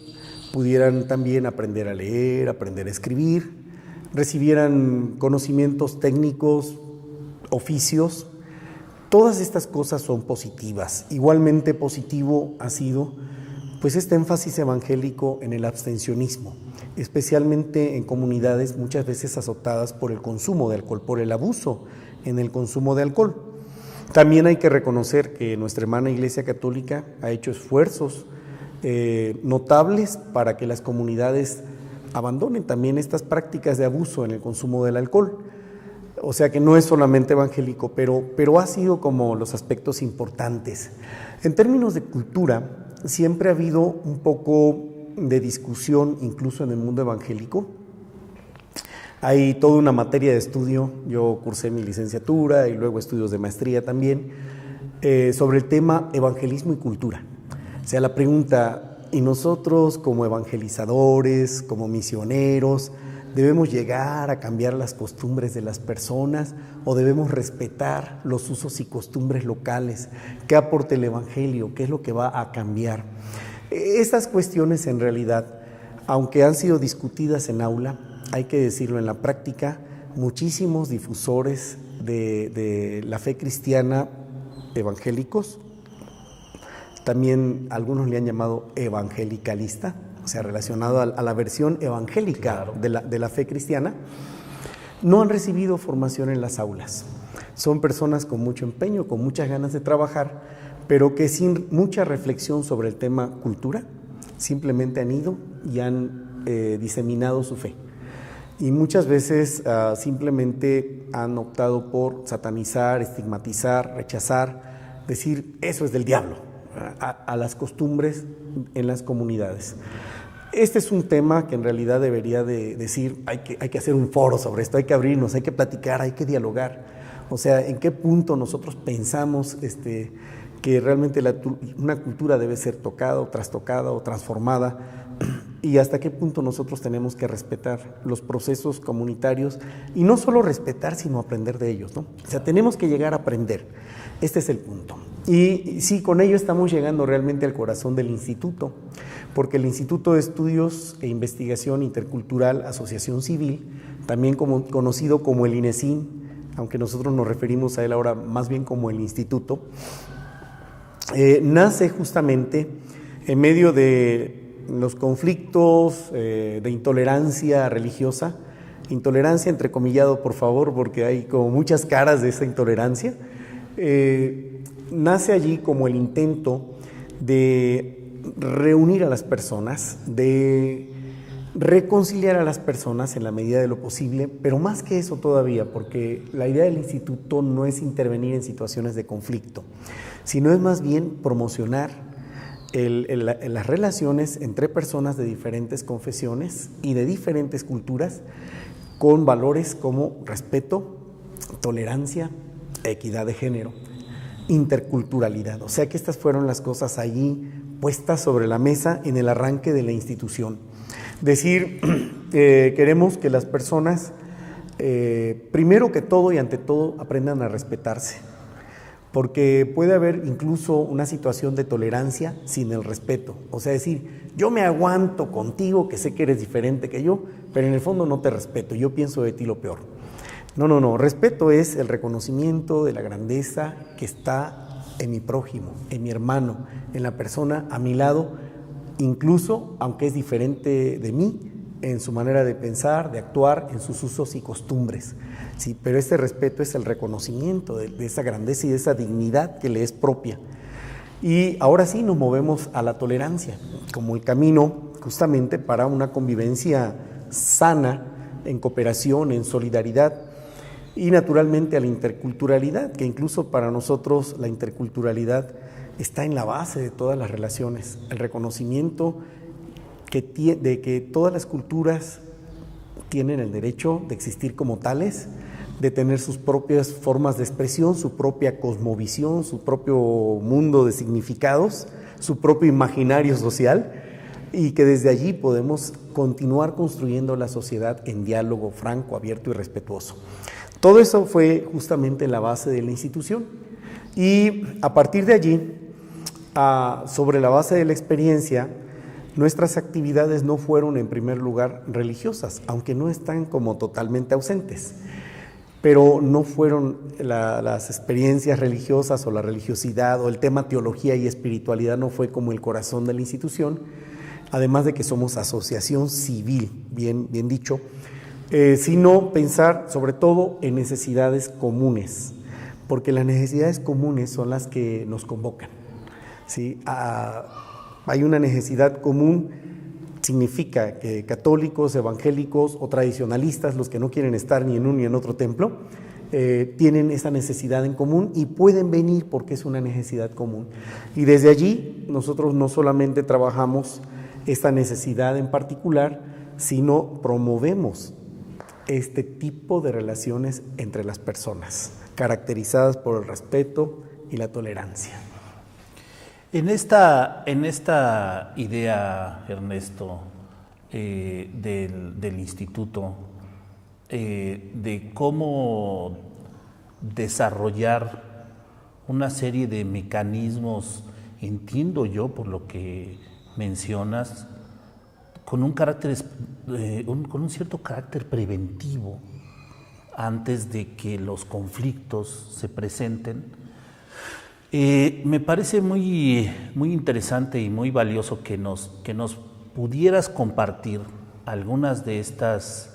pudieran también aprender a leer, aprender a escribir, recibieran conocimientos técnicos, oficios. Todas estas cosas son positivas. Igualmente positivo ha sido pues este énfasis evangélico en el abstencionismo, especialmente en comunidades muchas veces azotadas por el consumo de alcohol, por el abuso en el consumo de alcohol. También hay que reconocer que nuestra hermana Iglesia Católica ha hecho esfuerzos notables para que las comunidades abandonen también estas prácticas de abuso en el consumo del alcohol. O sea que no es solamente evangélico, pero ha sido como los aspectos importantes. En términos de cultura, siempre ha habido un poco de discusión, incluso en el mundo evangélico. Hay toda una materia de estudio, yo cursé mi licenciatura y luego estudios de maestría también, sobre el tema evangelismo y cultura. O sea, la pregunta, ¿y nosotros como evangelizadores, como misioneros, debemos llegar a cambiar las costumbres de las personas o debemos respetar los usos y costumbres locales? ¿Qué aporta el evangelio? ¿Qué es lo que va a cambiar? Estas cuestiones en realidad, aunque han sido discutidas en aula, hay que decirlo en la práctica, muchísimos difusores de la fe cristiana evangélicos, también algunos le han llamado evangelicalista, o sea, relacionado a la versión evangélica de la fe cristiana, no han recibido formación en las aulas. Son personas con mucho empeño, con muchas ganas de trabajar, pero que sin mucha reflexión sobre el tema cultura, simplemente han ido y han diseminado su fe. Y muchas veces simplemente han optado por satanizar, estigmatizar, rechazar, decir, eso es del diablo, a las costumbres en las comunidades. Este es un tema que en realidad debería de decir, hay que hacer un foro sobre esto, hay que abrirnos, hay que platicar, hay que dialogar. O sea, ¿en qué punto nosotros pensamos que realmente una cultura debe ser tocada o trastocada o transformada? Y hasta qué punto nosotros tenemos que respetar los procesos comunitarios y no solo respetar, sino aprender de ellos, ¿no? O sea, tenemos que llegar a aprender. Este es el punto. Y sí, con ello estamos llegando realmente al corazón del instituto, porque el Instituto de Estudios e Investigación Intercultural Asociación Civil, también conocido como el INECIN, aunque nosotros nos referimos a él ahora más bien como el instituto, nace justamente en medio de los conflictos de intolerancia religiosa, intolerancia entrecomillado por favor, porque hay como muchas caras de esa intolerancia. Nace allí como el intento de reunir a las personas, de reconciliar a las personas en la medida de lo posible, pero más que eso todavía, porque la idea del instituto no es intervenir en situaciones de conflicto, sino es más bien promocionar las relaciones entre personas de diferentes confesiones y de diferentes culturas con valores como respeto, tolerancia, equidad de género, interculturalidad. O sea que estas fueron las cosas allí puestas sobre la mesa en el arranque de la institución. Decir, queremos que las personas, primero que todo y ante todo, aprendan a respetarse, porque puede haber incluso una situación de tolerancia sin el respeto. O sea, decir, yo me aguanto contigo, que sé que eres diferente que yo, pero en el fondo no te respeto, yo pienso de ti lo peor. No, respeto es el reconocimiento de la grandeza que está en mi prójimo, en mi hermano, en la persona a mi lado, incluso aunque es diferente de mí en su manera de pensar, de actuar, en sus usos y costumbres. Sí, pero este respeto es el reconocimiento de esa grandeza y de esa dignidad que le es propia. Y ahora sí nos movemos a la tolerancia, como el camino justamente para una convivencia sana, en cooperación, en solidaridad, y naturalmente a la interculturalidad, que incluso para nosotros la interculturalidad está en la base de todas las relaciones, el reconocimiento de que todas las culturas tienen el derecho de existir como tales, de tener sus propias formas de expresión, su propia cosmovisión, su propio mundo de significados, su propio imaginario social, y que desde allí podemos continuar construyendo la sociedad en diálogo franco, abierto y respetuoso. Todo eso fue justamente la base de la institución. Y a partir de allí, sobre la base de la experiencia, nuestras actividades no fueron en primer lugar religiosas, aunque no están como totalmente ausentes, pero no fueron las experiencias religiosas o la religiosidad o el tema teología y espiritualidad no fue como el corazón de la institución, además de que somos asociación civil, bien dicho, sino pensar sobre todo en necesidades comunes, porque las necesidades comunes son las que nos convocan, ¿sí? Hay una necesidad común, significa que católicos, evangélicos o tradicionalistas, los que no quieren estar ni en un ni en otro templo, tienen esa necesidad en común y pueden venir porque es una necesidad común. Y desde allí nosotros no solamente trabajamos esta necesidad en particular, sino promovemos este tipo de relaciones entre las personas, caracterizadas por el respeto y la tolerancia. En esta idea, Ernesto, del instituto, de cómo desarrollar una serie de mecanismos, entiendo yo por lo que mencionas, con un cierto carácter preventivo antes de que los conflictos se presenten. Me parece muy interesante y muy valioso que nos pudieras compartir algunas de estas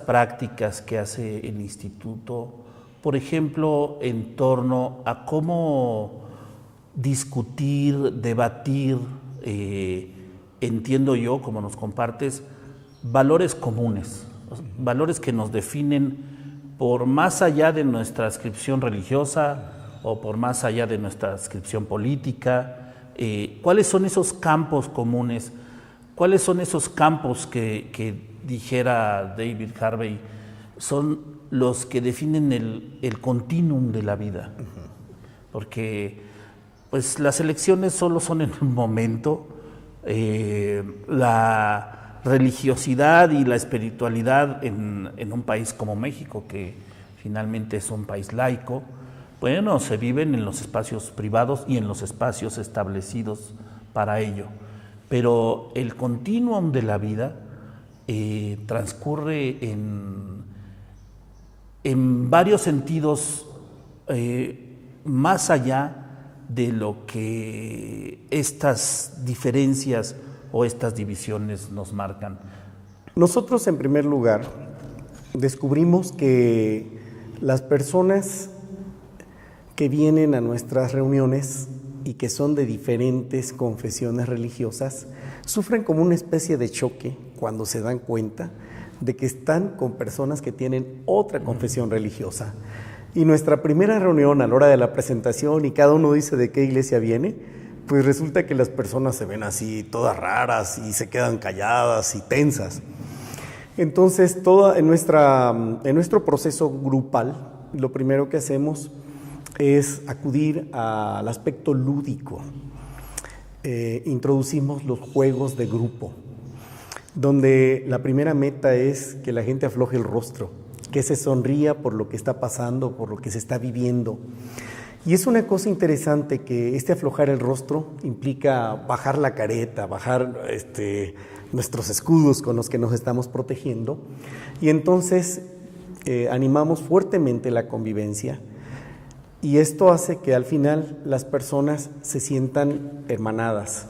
prácticas que hace el instituto, por ejemplo, en torno a cómo discutir, debatir, entiendo yo, como nos compartes, valores comunes, valores que nos definen por más allá de nuestra adscripción religiosa o por más allá de nuestra adscripción política. ¿Cuáles son esos campos comunes? ¿Cuáles son esos campos que dijera David Harvey, son los que definen el continuum de la vida? Porque pues las elecciones solo son en un momento, la religiosidad y la espiritualidad en un país como México, que finalmente es un país laico, bueno, se viven en los espacios privados y en los espacios establecidos para ello. Pero el continuum de la vida transcurre en varios sentidos, más allá de lo que estas diferencias o estas divisiones nos marcan. Nosotros, en primer lugar, descubrimos que las personas que vienen a nuestras reuniones y que son de diferentes confesiones religiosas sufren como una especie de choque cuando se dan cuenta de que están con personas que tienen otra confesión religiosa. Y nuestra primera reunión, a la hora de la presentación, y cada uno dice de qué iglesia viene, pues resulta que las personas se ven así todas raras y se quedan calladas y tensas. Entonces, en nuestro proceso grupal, lo primero que hacemos es acudir al aspecto lúdico. Introducimos los juegos de grupo, donde la primera meta es que la gente afloje el rostro, que se sonría por lo que está pasando, por lo que se está viviendo. Y es una cosa interesante que aflojar el rostro implica bajar la careta, bajar nuestros escudos con los que nos estamos protegiendo, y entonces animamos fuertemente la convivencia. Y esto hace que al final las personas se sientan hermanadas,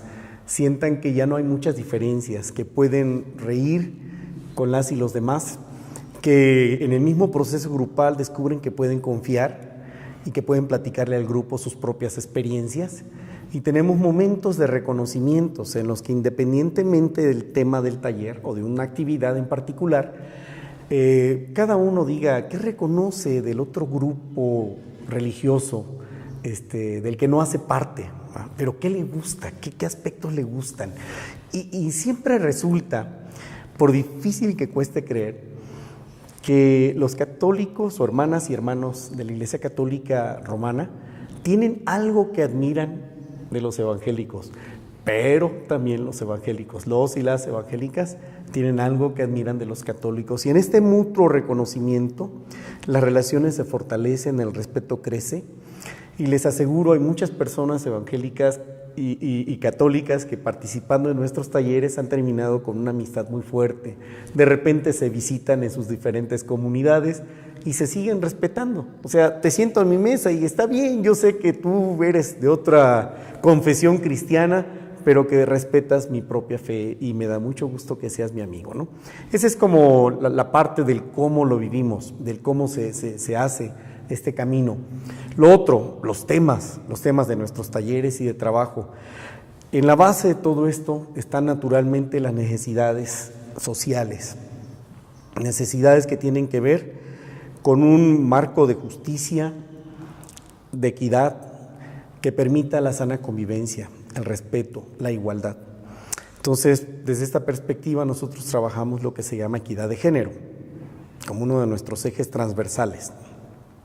sientan que ya no hay muchas diferencias, que pueden reír con las y los demás, que en el mismo proceso grupal descubren que pueden confiar y que pueden platicarle al grupo sus propias experiencias. Y tenemos momentos de reconocimientos en los que, independientemente del tema del taller o de una actividad en particular, cada uno diga qué reconoce del otro grupo religioso, del que no hace parte, pero qué le gusta, qué aspectos le gustan. Y siempre resulta, por difícil que cueste creer, que los católicos o hermanas y hermanos de la Iglesia Católica Romana tienen algo que admiran de los evangélicos. pero también los evangélicos, los y las evangélicas tienen algo que admiran de los católicos. Y en este mutuo reconocimiento, las relaciones se fortalecen, el respeto crece. Y les aseguro, hay muchas personas evangélicas y católicas que participando en nuestros talleres han terminado con una amistad muy fuerte. De repente se visitan en sus diferentes comunidades y se siguen respetando. O sea, te siento en mi mesa y está bien, yo sé que tú eres de otra confesión cristiana, pero que respetas mi propia fe y me da mucho gusto que seas mi amigo, ¿no? Esa es como la parte del cómo lo vivimos, del cómo se hace este camino. Lo otro, los temas de nuestros talleres y de trabajo. En la base de todo esto están naturalmente las necesidades sociales, necesidades que tienen que ver con un marco de justicia, de equidad, que permita la sana convivencia, el respeto, la igualdad. Entonces, desde esta perspectiva nosotros trabajamos lo que se llama equidad de género, como uno de nuestros ejes transversales.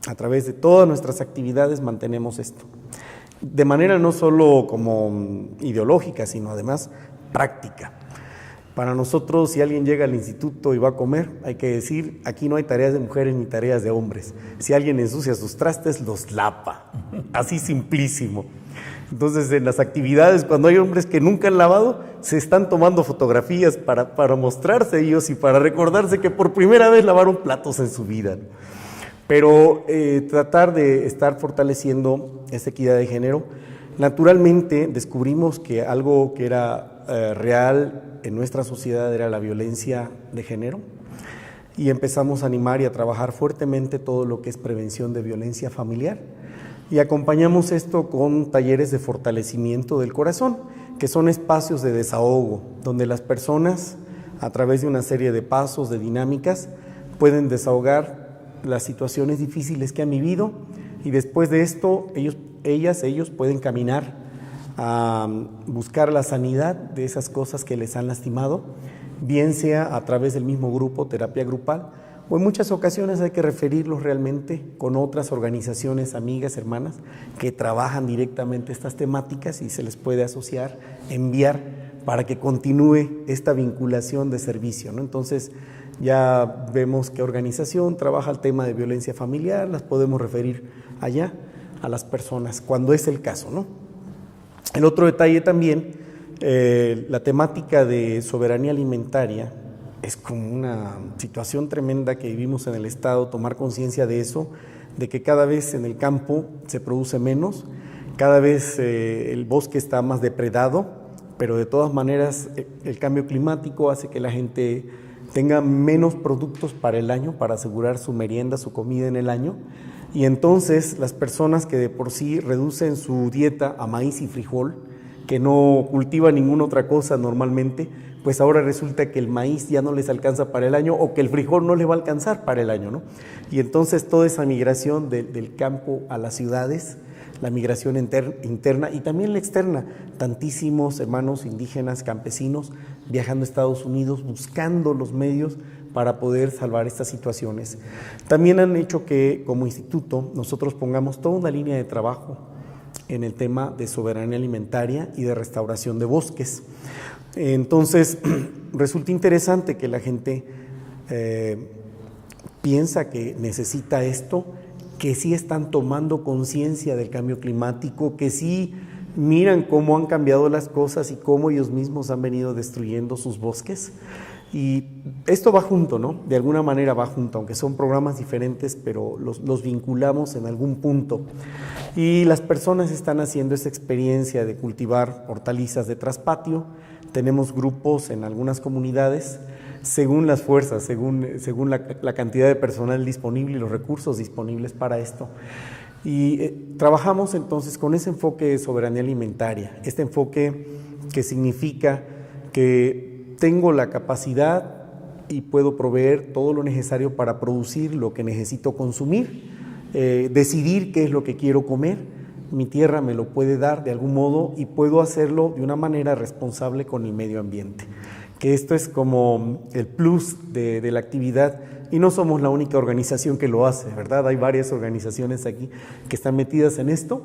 A través de todas nuestras actividades mantenemos esto, de manera no solo como ideológica, sino además práctica. Para nosotros, si alguien llega al instituto y va a comer, hay que decir, aquí no hay tareas de mujeres ni tareas de hombres. Si alguien ensucia sus trastes, los lava, así simplísimo. Entonces, en las actividades, cuando hay hombres que nunca han lavado, se están tomando fotografías para mostrarse ellos y para recordarse que por primera vez lavaron platos en su vida. Pero tratar de estar fortaleciendo esa equidad de género. Naturalmente descubrimos que algo que era real en nuestra sociedad era la violencia de género y empezamos a animar y a trabajar fuertemente todo lo que es prevención de violencia familiar y acompañamos esto con talleres de fortalecimiento del corazón, que son espacios de desahogo, donde las personas a través de una serie de pasos, de dinámicas, pueden desahogar las situaciones difíciles que han vivido y después de esto ellos pueden caminar a buscar la sanidad de esas cosas que les han lastimado, bien sea a través del mismo grupo, terapia grupal, o en muchas ocasiones hay que referirlos realmente con otras organizaciones, amigas, hermanas, que trabajan directamente estas temáticas y se les puede asociar, enviar para que continúe esta vinculación de servicio, ¿no? Entonces, ya vemos qué organización trabaja el tema de violencia familiar, las podemos referir allá a las personas, cuando es el caso, ¿no? El otro detalle también, la temática de soberanía alimentaria, es como una situación tremenda que vivimos en el Estado, tomar conciencia de eso, de que cada vez en el campo se produce menos, cada vez el bosque está más depredado, pero de todas maneras el cambio climático hace que la gente tenga menos productos para el año, para asegurar su merienda, su comida en el año, y entonces las personas que de por sí reducen su dieta a maíz y frijol, que no cultivan ninguna otra cosa normalmente, pues ahora resulta que el maíz ya no les alcanza para el año o que el frijol no les va a alcanzar para el año, ¿no? Y entonces toda esa migración del campo a las ciudades, la migración interna y también la externa, tantísimos hermanos indígenas, campesinos, viajando a Estados Unidos, buscando los medios para poder salvar estas situaciones. También han hecho que como instituto nosotros pongamos toda una línea de trabajo en el tema de soberanía alimentaria y de restauración de bosques. Entonces, resulta interesante que la gente piensa que necesita esto, que sí están tomando conciencia del cambio climático, que sí miran cómo han cambiado las cosas y cómo ellos mismos han venido destruyendo sus bosques. Y esto va junto, ¿no? De alguna manera va junto, aunque son programas diferentes, pero los vinculamos en algún punto. Y las personas están haciendo esa experiencia de cultivar hortalizas de traspatio. Tenemos grupos en algunas comunidades, según las fuerzas, según la cantidad de personal disponible y los recursos disponibles para esto. Y trabajamos entonces con ese enfoque de soberanía alimentaria, este enfoque que significa que tengo la capacidad y puedo proveer todo lo necesario para producir lo que necesito consumir, decidir qué es lo que quiero comer, mi tierra me lo puede dar de algún modo y puedo hacerlo de una manera responsable con el medio ambiente. Que esto es como el plus de la actividad y no somos la única organización que lo hace, ¿verdad? Hay varias organizaciones aquí que están metidas en esto.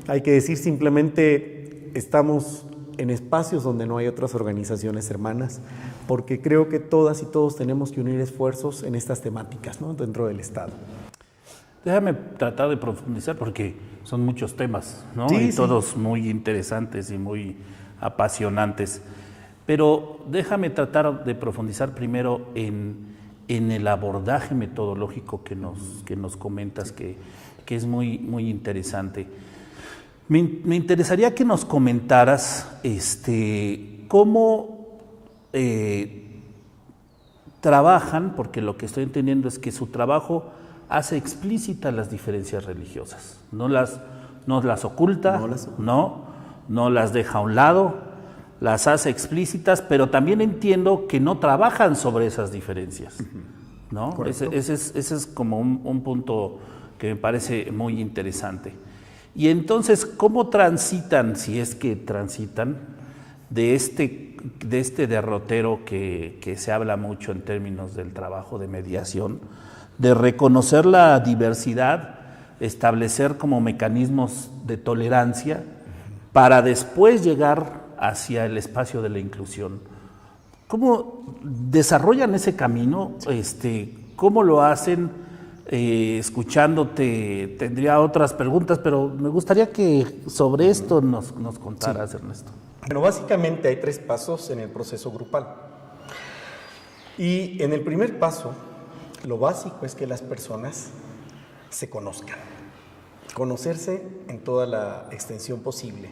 Hay que decir simplemente estamos en espacios donde no hay otras organizaciones hermanas, porque creo que todas y todos tenemos que unir esfuerzos en estas temáticas, ¿no?, dentro del Estado. Déjame tratar de profundizar porque son muchos temas, ¿no? Sí, y sí. todos muy interesantes y muy apasionantes. Pero déjame tratar de profundizar primero en el abordaje metodológico que nos comentas, que es muy, muy interesante. Me interesaría que nos comentaras cómo trabajan, porque lo que estoy entendiendo es que su trabajo hace explícitas las diferencias religiosas, no las oculta, no las deja a un lado, las hace explícitas, pero también entiendo que no trabajan sobre esas diferencias, ¿no? Ese es como un punto que me parece muy interesante. Y entonces, ¿cómo transitan, si es que transitan, de este derrotero que se habla mucho en términos del trabajo de mediación, de reconocer la diversidad, establecer como mecanismos de tolerancia, para después llegar hacia el espacio de la inclusión? ¿Cómo desarrollan ese camino? ¿Cómo lo hacen? Escuchándote tendría otras preguntas, pero me gustaría que sobre esto nos contaras, Ernesto. Bueno, básicamente hay 3 pasos en el proceso grupal. Y en el primer paso, lo básico es que las personas se conozcan. Conocerse en toda la extensión posible.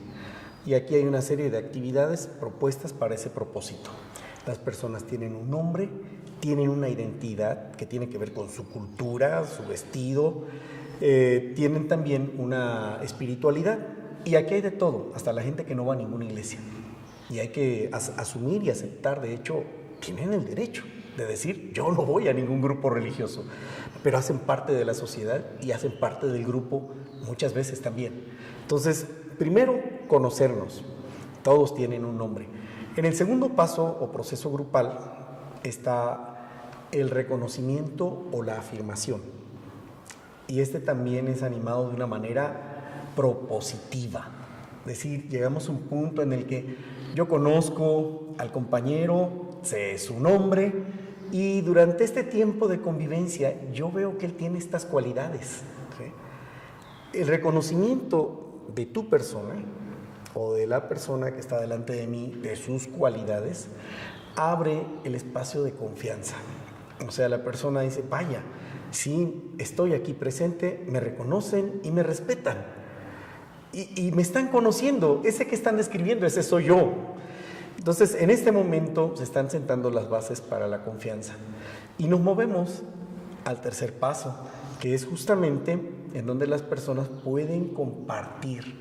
Y aquí hay una serie de actividades propuestas para ese propósito. Las personas tienen un nombre, tienen una identidad que tiene que ver con su cultura, su vestido, tienen también una espiritualidad. Y aquí hay de todo, hasta la gente que no va a ninguna iglesia. Y hay que asumir y aceptar, de hecho, tienen el derecho de decir, yo no voy a ningún grupo religioso, pero hacen parte de la sociedad y hacen parte del grupo muchas veces también. Entonces, primero, conocernos. Todos tienen un nombre. En el segundo paso o proceso grupal está el reconocimiento o la afirmación. Y también es animado de una manera propositiva. Es decir, llegamos a un punto en el que yo conozco al compañero, sé su nombre, y durante este tiempo de convivencia yo veo que él tiene estas cualidades, ¿sí? El reconocimiento de tu persona o de la persona que está delante de mí, de sus cualidades, abre el espacio de confianza. O sea, la persona dice, vaya, sí, estoy aquí presente, me reconocen y me respetan. Y me están conociendo, ese que están describiendo, ese soy yo. Entonces, en este momento se están sentando las bases para la confianza. Y nos movemos al tercer paso, que es justamente en donde las personas pueden compartir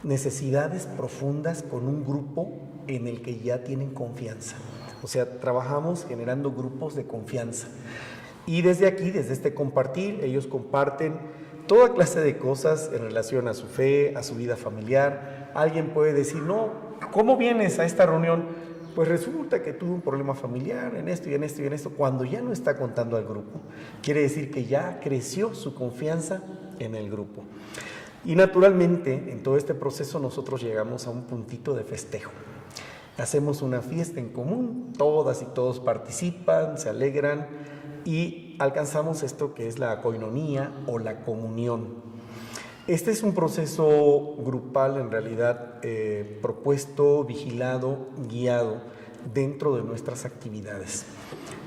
necesidades profundas con un grupo en el que ya tienen confianza. O sea, trabajamos generando grupos de confianza. Y desde aquí, desde este compartir, ellos comparten toda clase de cosas en relación a su fe, a su vida familiar. Alguien puede decir, no, ¿cómo vienes a esta reunión? Pues resulta que tuve un problema familiar en esto y en esto y en esto. Cuando ya no está contando al grupo, quiere decir que ya creció su confianza en el grupo. Y naturalmente, en todo este proceso nosotros llegamos a un puntito de festejo. Hacemos una fiesta en común, todas y todos participan, se alegran y alcanzamos esto que es la koinonía o la comunión. Este es un proceso grupal en realidad propuesto, vigilado, guiado dentro de nuestras actividades.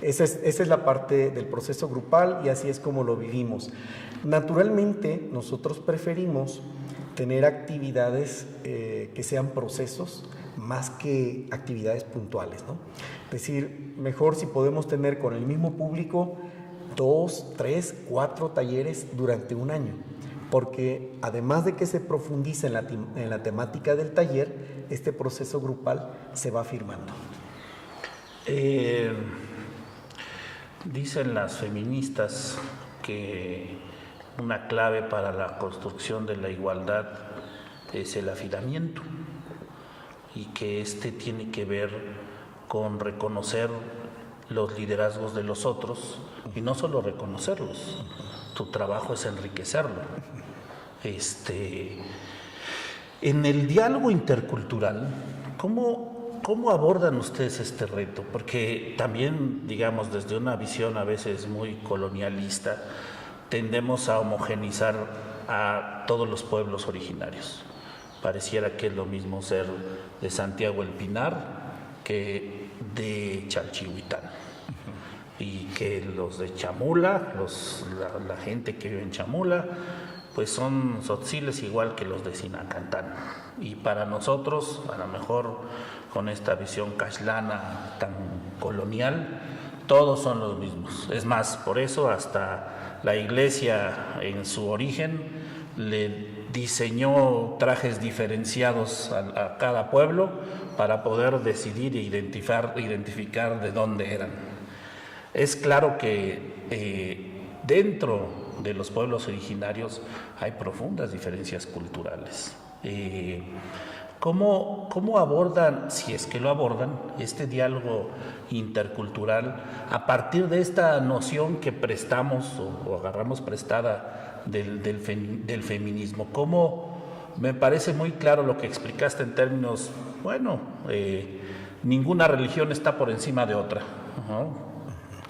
Esa es la parte del proceso grupal y así es como lo vivimos. Naturalmente, nosotros preferimos tener actividades que sean procesos más que actividades puntuales, ¿no? Es decir, mejor si podemos tener con el mismo público 2, 3, 4 talleres durante un año, porque además de que se profundiza en la temática del taller, este proceso grupal se va afirmando. Dicen las feministas que una clave para la construcción de la igualdad es el afirmamiento y que tiene que ver con reconocer los liderazgos de los otros y no solo reconocerlos, tu trabajo es enriquecerlo. En el diálogo intercultural, ¿cómo abordan ustedes este reto? Porque también, digamos, desde una visión a veces muy colonialista, tendemos a homogenizar a todos los pueblos originarios. Pareciera que es lo mismo ser de Santiago el Pinar que de Chalchihuitán. Y que los de Chamula, la gente que vive en Chamula, pues son tzotziles igual que los de Sinacantán. Y para nosotros, a lo mejor con esta visión cashlana tan colonial, todos son los mismos. Es más, por eso hasta la iglesia en su origen le diseñó trajes diferenciados a cada pueblo para poder decidir e identificar de dónde eran. Es claro que dentro de los pueblos originarios hay profundas diferencias culturales. ¿Cómo abordan, si es que lo abordan, este diálogo intercultural a partir de esta noción que prestamos o agarramos prestada del feminismo? Me parece muy claro lo que explicaste en términos, ninguna religión está por encima de otra, ¿no?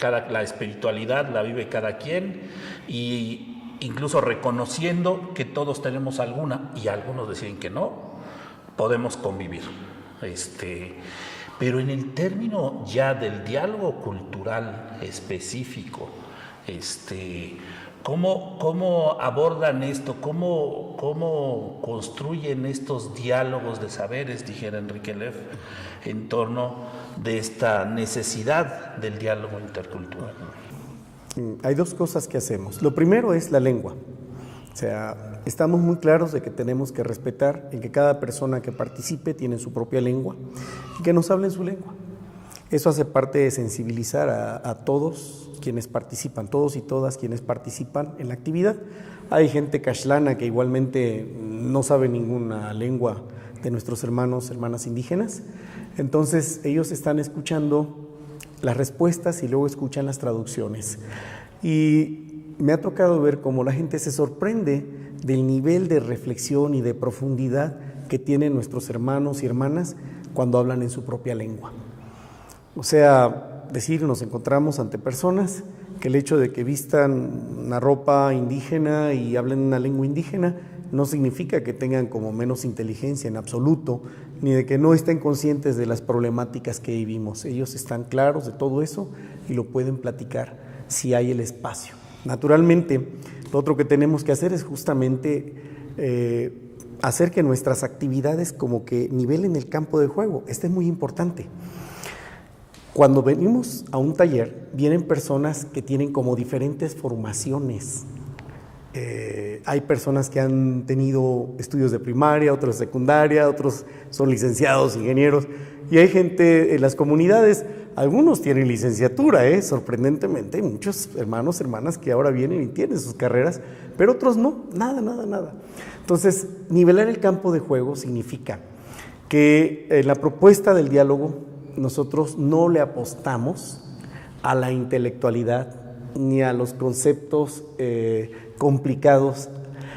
La espiritualidad la vive cada quien, y incluso reconociendo que todos tenemos alguna y algunos deciden que no, podemos convivir. Pero en el término ya del diálogo cultural específico, ¿cómo abordan esto? ¿Cómo construyen estos diálogos de saberes, dijera Enrique Leff, en torno de esta necesidad del diálogo intercultural? Hay dos cosas que hacemos. Lo primero es la lengua. O sea, estamos muy claros de que tenemos que respetar en que cada persona que participe tiene su propia lengua y que nos hable en su lengua. Eso hace parte de sensibilizar a todos quienes participan, todos y todas quienes participan en la actividad. Hay gente cashlana que igualmente no sabe ninguna lengua de nuestros hermanas indígenas. Entonces ellos están escuchando las respuestas y luego escuchan las traducciones. Y me ha tocado ver cómo la gente se sorprende del nivel de reflexión y de profundidad que tienen nuestros hermanos y hermanas cuando hablan en su propia lengua. O sea, nos encontramos ante personas que el hecho de que vistan una ropa indígena y hablen una lengua indígena no significa que tengan como menos inteligencia en absoluto, ni de que no estén conscientes de las problemáticas que vivimos. Ellos están claros de todo eso y lo pueden platicar si hay el espacio. Naturalmente, lo otro que tenemos que hacer es justamente hacer que nuestras actividades como que nivelen el campo de juego. Este es muy importante. Cuando venimos a un taller, vienen personas que tienen como diferentes formaciones. Hay personas que han tenido estudios de primaria, otros de secundaria, otros son licenciados, ingenieros, y hay gente en las comunidades, algunos tienen licenciatura, sorprendentemente, hay muchos hermanos, hermanas que ahora vienen y tienen sus carreras, pero otros no, nada. Entonces, nivelar el campo de juego significa que en la propuesta del diálogo nosotros no le apostamos a la intelectualidad ni a los conceptos complicados,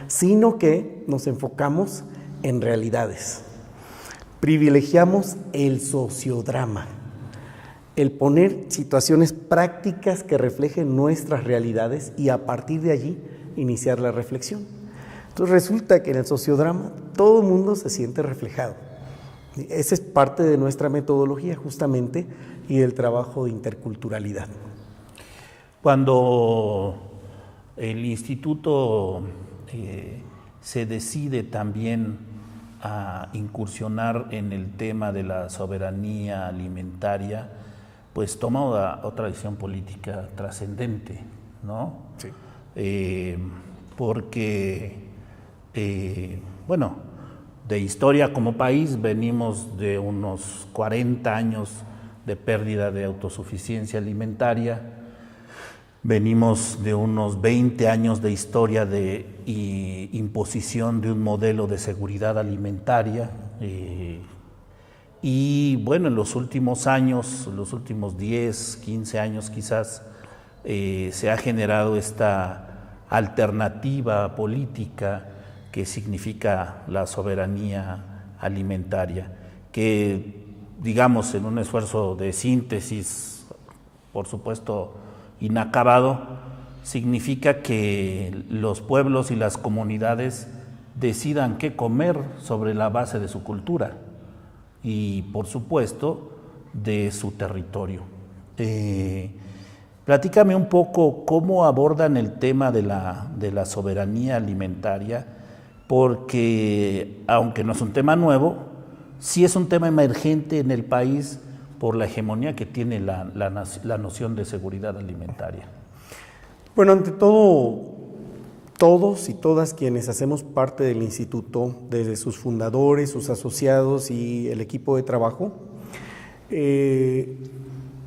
sino que nos enfocamos en realidades. Privilegiamos el sociodrama, el poner situaciones prácticas que reflejen nuestras realidades y a partir de allí iniciar la reflexión. Entonces resulta que en el sociodrama todo el mundo se siente reflejado. Esa es parte de nuestra metodología justamente y del trabajo de interculturalidad. Cuando el instituto se decide también a incursionar en el tema de la soberanía alimentaria, pues toma otra decisión política trascendente, ¿no? Sí. Porque, de historia como país venimos de unos 40 años de pérdida de autosuficiencia alimentaria, venimos de unos 20 años de historia y imposición de un modelo de seguridad alimentaria, y en los últimos años, los últimos 10, 15 años quizás, se ha generado esta alternativa política que significa la soberanía alimentaria, que, digamos, en un esfuerzo de síntesis, por supuesto inacabado, significa que los pueblos y las comunidades decidan qué comer sobre la base de su cultura y, por supuesto, de su territorio. Platícame un poco cómo abordan el tema de la soberanía alimentaria, porque aunque no es un tema nuevo, sí es un tema emergente en el país por la hegemonía que tiene la noción de seguridad alimentaria. Bueno, ante todo, todos y todas quienes hacemos parte del instituto, desde sus fundadores, sus asociados y el equipo de trabajo,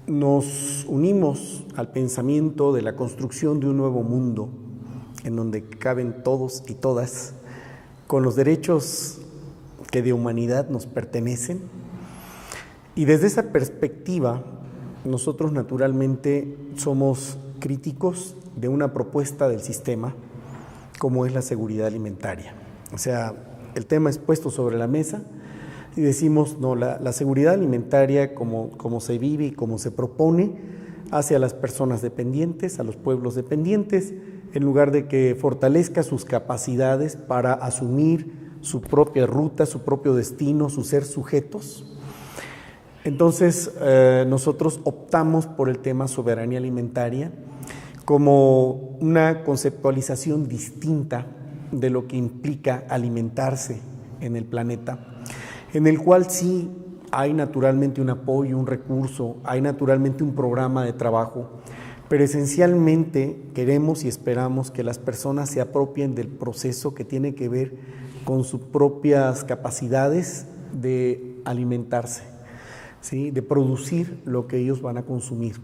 nos unimos al pensamiento de la construcción de un nuevo mundo en donde caben todos y todas con los derechos que de humanidad nos pertenecen. Y desde esa perspectiva, nosotros naturalmente somos críticos de una propuesta del sistema como es la seguridad alimentaria. O sea, el tema es puesto sobre la mesa y decimos, no, la seguridad alimentaria como se vive y como se propone hacia las personas dependientes, a los pueblos dependientes, en lugar de que fortalezca sus capacidades para asumir su propia ruta, su propio destino, su ser sujetos. Entonces, nosotros optamos por el tema soberanía alimentaria como una conceptualización distinta de lo que implica alimentarse en el planeta, en el cual sí hay naturalmente un apoyo, un recurso, hay naturalmente un programa de trabajo, pero esencialmente queremos y esperamos que las personas se apropien del proceso que tiene que ver con sus propias capacidades de alimentarse, ¿sí? De producir lo que ellos van a consumir,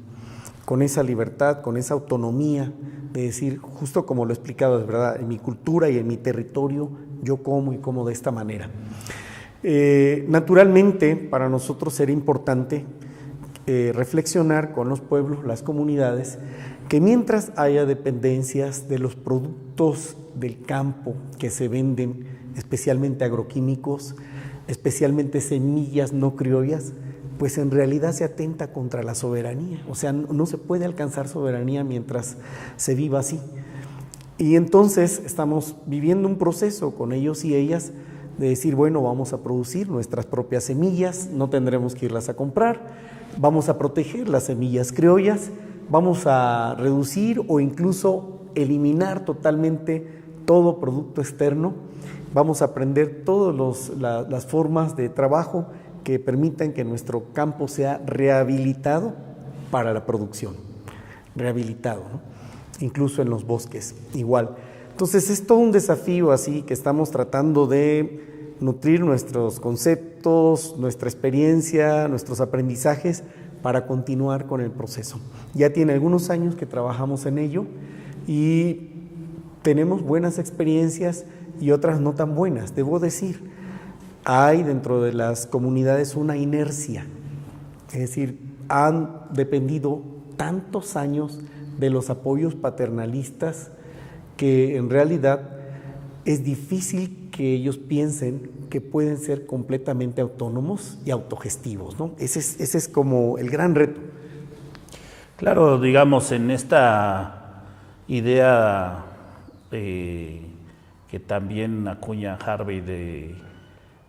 con esa libertad, con esa autonomía de decir, justo como lo he explicado, es verdad, en mi cultura y en mi territorio yo como y como de esta manera. Naturalmente, para nosotros era importante reflexionar con los pueblos, las comunidades, que mientras haya dependencias de los productos del campo que se venden, especialmente agroquímicos, especialmente semillas no criollas, pues en realidad se atenta contra la soberanía. O sea, no se puede alcanzar soberanía mientras se viva así. Y entonces estamos viviendo un proceso con ellos y ellas de decir, bueno, vamos a producir nuestras propias semillas, no tendremos que irlas a comprar, vamos a proteger las semillas criollas, vamos a reducir o incluso eliminar totalmente todo producto externo, vamos a aprender todas las formas de trabajo que permitan que nuestro campo sea rehabilitado para la producción, rehabilitado, ¿no? Incluso en los bosques, igual. Entonces es todo un desafío así que estamos tratando de nutrir nuestros conceptos, nuestra experiencia, nuestros aprendizajes para continuar con el proceso. Ya tiene algunos años que trabajamos en ello y tenemos buenas experiencias y otras no tan buenas, debo decir. Hay dentro de las comunidades una inercia, es decir, han dependido tantos años de los apoyos paternalistas que en realidad es difícil que ellos piensen que pueden ser completamente autónomos y autogestivos, ¿no? Ese es como el gran reto. Claro, digamos, en esta idea que también acuña Harvey de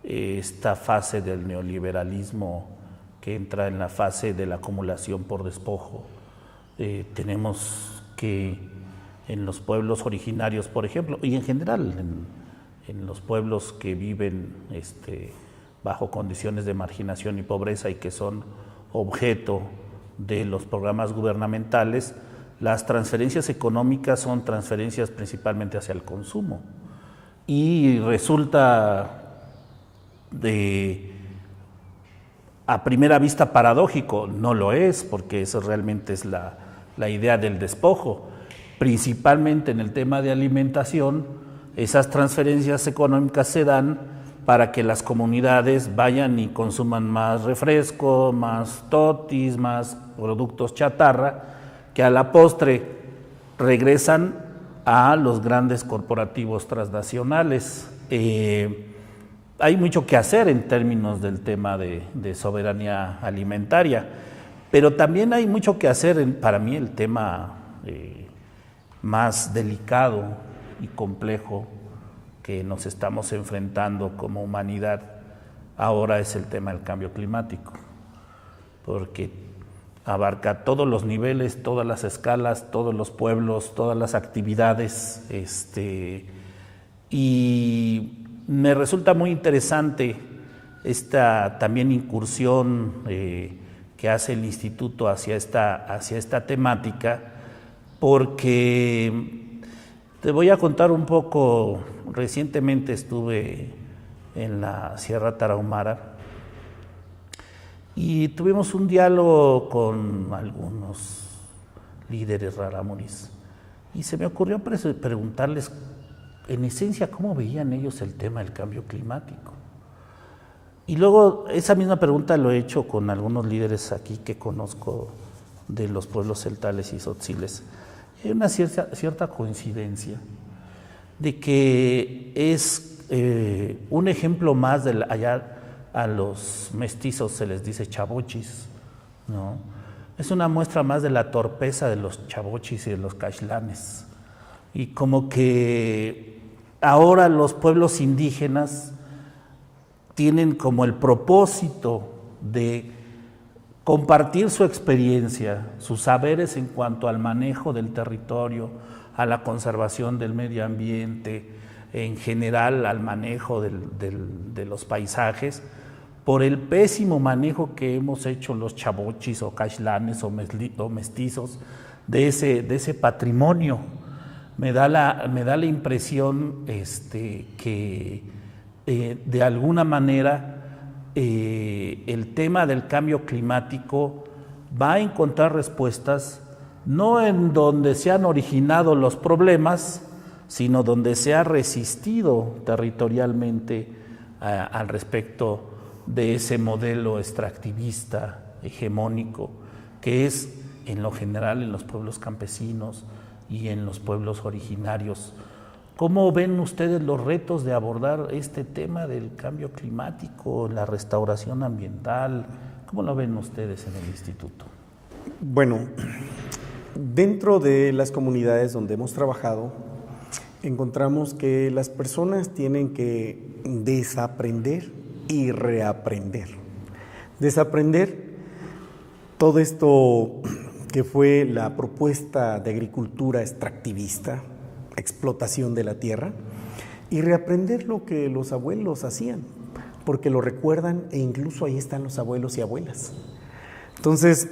esta fase del neoliberalismo que entra en la fase de la acumulación por despojo, tenemos que en los pueblos originarios, por ejemplo, y en general en los pueblos que viven bajo condiciones de marginación y pobreza y que son objeto de los programas gubernamentales, las transferencias económicas son transferencias principalmente hacia el consumo. Y resulta a primera vista paradójico, no lo es, porque eso realmente es la idea del despojo. Principalmente en el tema de alimentación, esas transferencias económicas se dan para que las comunidades vayan y consuman más refresco, más totis, más productos chatarra, que a la postre regresan a los grandes corporativos transnacionales. Hay mucho que hacer en términos del tema de soberanía alimentaria, pero también hay mucho que hacer para mí el tema más delicado y complejo que nos estamos enfrentando como humanidad ahora es el tema del cambio climático, porque abarca todos los niveles, todas las escalas, todos los pueblos, todas las actividades, y me resulta muy interesante esta también incursión que hace el Instituto hacia esta temática, porque te voy a contar un poco. Recientemente estuve en la Sierra Tarahumara y tuvimos un diálogo con algunos líderes rarámuris y se me ocurrió preguntarles en esencia cómo veían ellos el tema del cambio climático. Y luego esa misma pregunta lo he hecho con algunos líderes aquí que conozco de los pueblos celtales y tzotziles. Hay una cierta coincidencia de que es un ejemplo más de allá a los mestizos se les dice chavochis, ¿no? Es una muestra más de la torpeza de los chavochis y de los caxlanes. Y como que ahora los pueblos indígenas tienen como el propósito de compartir su experiencia, sus saberes en cuanto al manejo del territorio, a la conservación del medio ambiente, en general al manejo de los paisajes, por el pésimo manejo que hemos hecho los chavochis o caxlanes o mestizos de ese patrimonio. Me da la impresión que de alguna manera el tema del cambio climático va a encontrar respuestas no en donde se han originado los problemas, sino donde se ha resistido territorialmente al respecto de ese modelo extractivista, hegemónico, que es en lo general en los pueblos campesinos y en los pueblos originarios. ¿Cómo ven ustedes los retos de abordar este tema del cambio climático, la restauración ambiental? ¿Cómo lo ven ustedes en el instituto? Bueno, dentro de las comunidades donde hemos trabajado, encontramos que las personas tienen que desaprender y reaprender. Desaprender todo esto que fue la propuesta de agricultura extractivista, explotación de la tierra, y reaprender lo que los abuelos hacían, porque lo recuerdan e incluso ahí están los abuelos y abuelas. Entonces,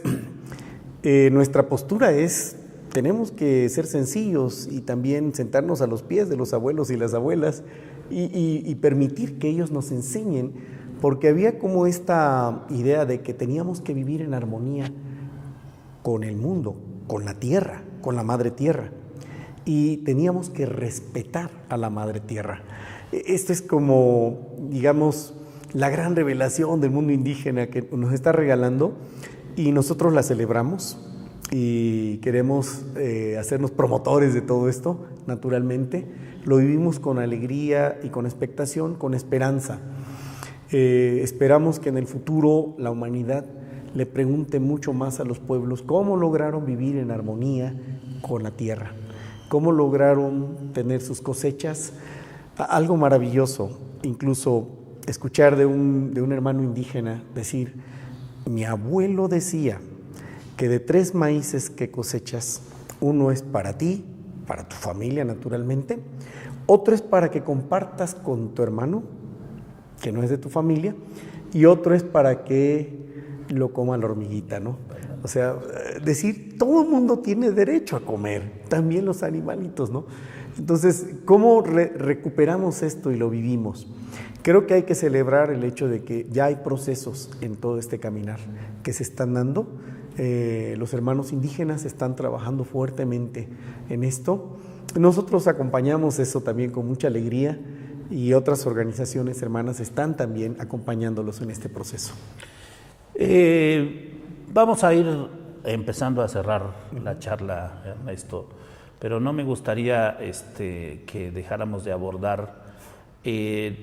nuestra postura es, tenemos que ser sencillos y también sentarnos a los pies de los abuelos y las abuelas y permitir que ellos nos enseñen, porque había como esta idea de que teníamos que vivir en armonía con el mundo, con la tierra, con la madre tierra, y teníamos que respetar a la madre tierra. Esto es como, digamos, la gran revelación del mundo indígena que nos está regalando y nosotros la celebramos y queremos hacernos promotores de todo esto, naturalmente. Lo vivimos con alegría y con expectación, con esperanza. Esperamos que en el futuro la humanidad le pregunte mucho más a los pueblos cómo lograron vivir en armonía con la tierra, cómo lograron tener sus cosechas. Algo maravilloso, incluso escuchar de un hermano indígena decir, mi abuelo decía que de 3 maíces que cosechas, uno es para ti, para tu familia naturalmente, otro es para que compartas con tu hermano, que no es de tu familia, y otro es para que lo coma la hormiguita, ¿no? O sea, decir, todo el mundo tiene derecho a comer, también los animalitos, ¿no? Entonces, ¿cómo recuperamos esto y lo vivimos? Creo que hay que celebrar el hecho de que ya hay procesos en todo este caminar que se están dando. Los hermanos indígenas están trabajando fuertemente en esto. Nosotros acompañamos eso también con mucha alegría y otras organizaciones hermanas están también acompañándolos en este proceso. Vamos a ir empezando a cerrar la charla, Ernesto. pero no me gustaría que dejáramos de abordar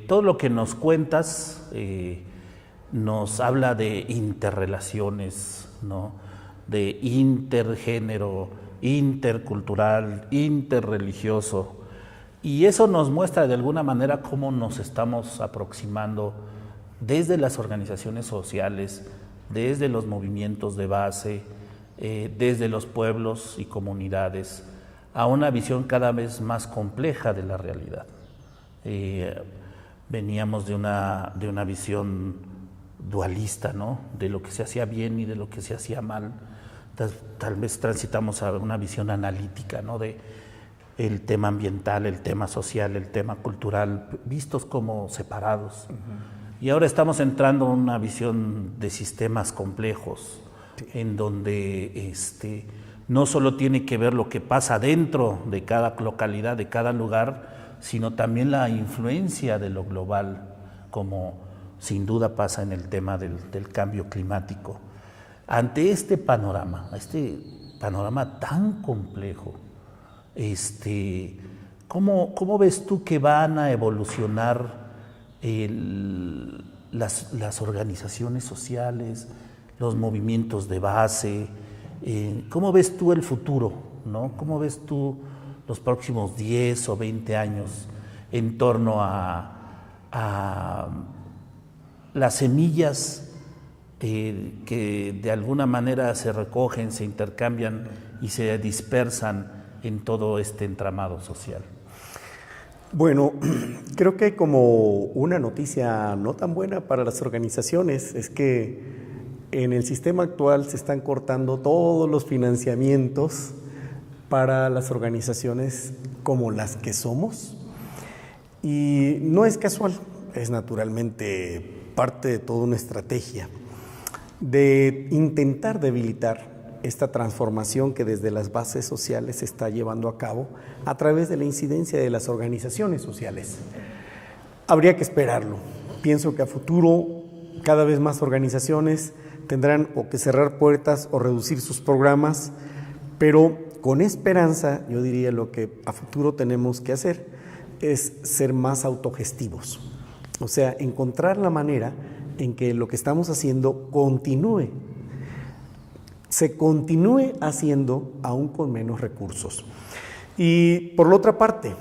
todo lo que nos cuentas. Nos habla de interrelaciones, ¿no? De intergénero, intercultural, interreligioso, y eso nos muestra de alguna manera cómo nos estamos aproximando desde las organizaciones sociales, desde los movimientos de base, desde los pueblos y comunidades, a una visión cada vez más compleja de la realidad. Veníamos de una visión dualista, ¿no? De lo que se hacía bien y de lo que se hacía mal. Tal vez transitamos a una visión analítica, ¿no? De el tema ambiental, el tema social, el tema cultural, vistos como separados. Y ahora estamos entrando en una visión de sistemas complejos, en donde no solo tiene que ver lo que pasa dentro de cada localidad, de cada lugar, sino también la influencia de lo global, como sin duda pasa en el tema del cambio climático. Ante este panorama tan complejo, ¿cómo ves tú que van a evolucionar las organizaciones sociales, los movimientos de base? ¿Cómo ves tú el futuro, ¿no? ¿Cómo ves tú los próximos 10 o 20 años en torno a las semillas que de alguna manera se recogen, se intercambian y se dispersan en todo este entramado social? Bueno, creo que como una noticia no tan buena para las organizaciones es que en el sistema actual se están cortando todos los financiamientos para las organizaciones como las que somos, y no es casual, es naturalmente parte de toda una estrategia de intentar debilitar esta transformación que desde las bases sociales se está llevando a cabo a través de la incidencia de las organizaciones sociales. Habría que esperarlo. Pienso que a futuro cada vez más organizaciones tendrán o que cerrar puertas o reducir sus programas, pero con esperanza yo diría lo que a futuro tenemos que hacer es ser más autogestivos. O sea, encontrar la manera en que lo que estamos haciendo se continúe haciendo aún con menos recursos. Y por la otra parte,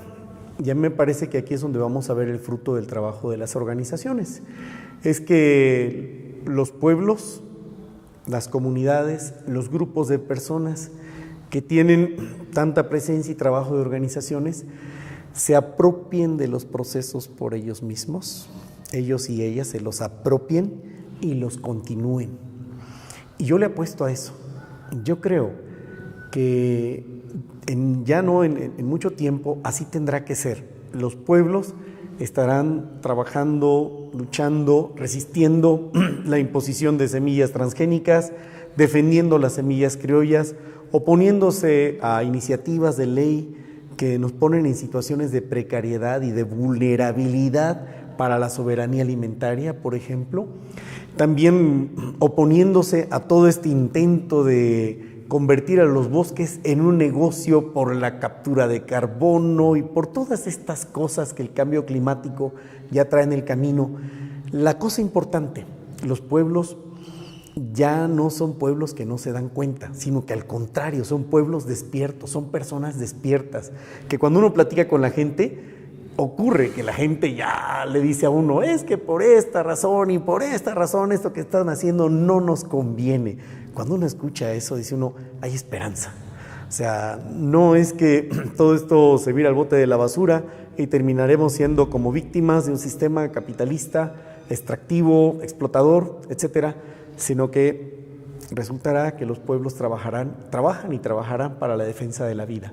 ya me parece que aquí es donde vamos a ver el fruto del trabajo de las organizaciones. Es que los pueblos, las comunidades, los grupos de personas que tienen tanta presencia y trabajo de organizaciones se apropien de los procesos por ellos mismos, ellos y ellas se los apropien y los continúen. Y yo le apuesto a eso. Yo creo que ya no en mucho tiempo así tendrá que ser. Los pueblos estarán trabajando, luchando, resistiendo la imposición de semillas transgénicas, defendiendo las semillas criollas, oponiéndose a iniciativas de ley que nos ponen en situaciones de precariedad y de vulnerabilidad para la soberanía alimentaria, por ejemplo. También oponiéndose a todo este intento de convertir a los bosques en un negocio por la captura de carbono y por todas estas cosas que el cambio climático ya trae en el camino. La cosa importante, los pueblos ya no son pueblos que no se dan cuenta, sino que al contrario, son pueblos despiertos, son personas despiertas, que cuando uno platica con la gente, ocurre que la gente ya le dice a uno, es que por esta razón y por esta razón esto que están haciendo no nos conviene. Cuando uno escucha eso, dice uno, hay esperanza. O sea, no es que todo esto se vira al bote de la basura y terminaremos siendo como víctimas de un sistema capitalista, extractivo, explotador, etcétera, sino que resultará que los pueblos trabajan y trabajarán para la defensa de la vida.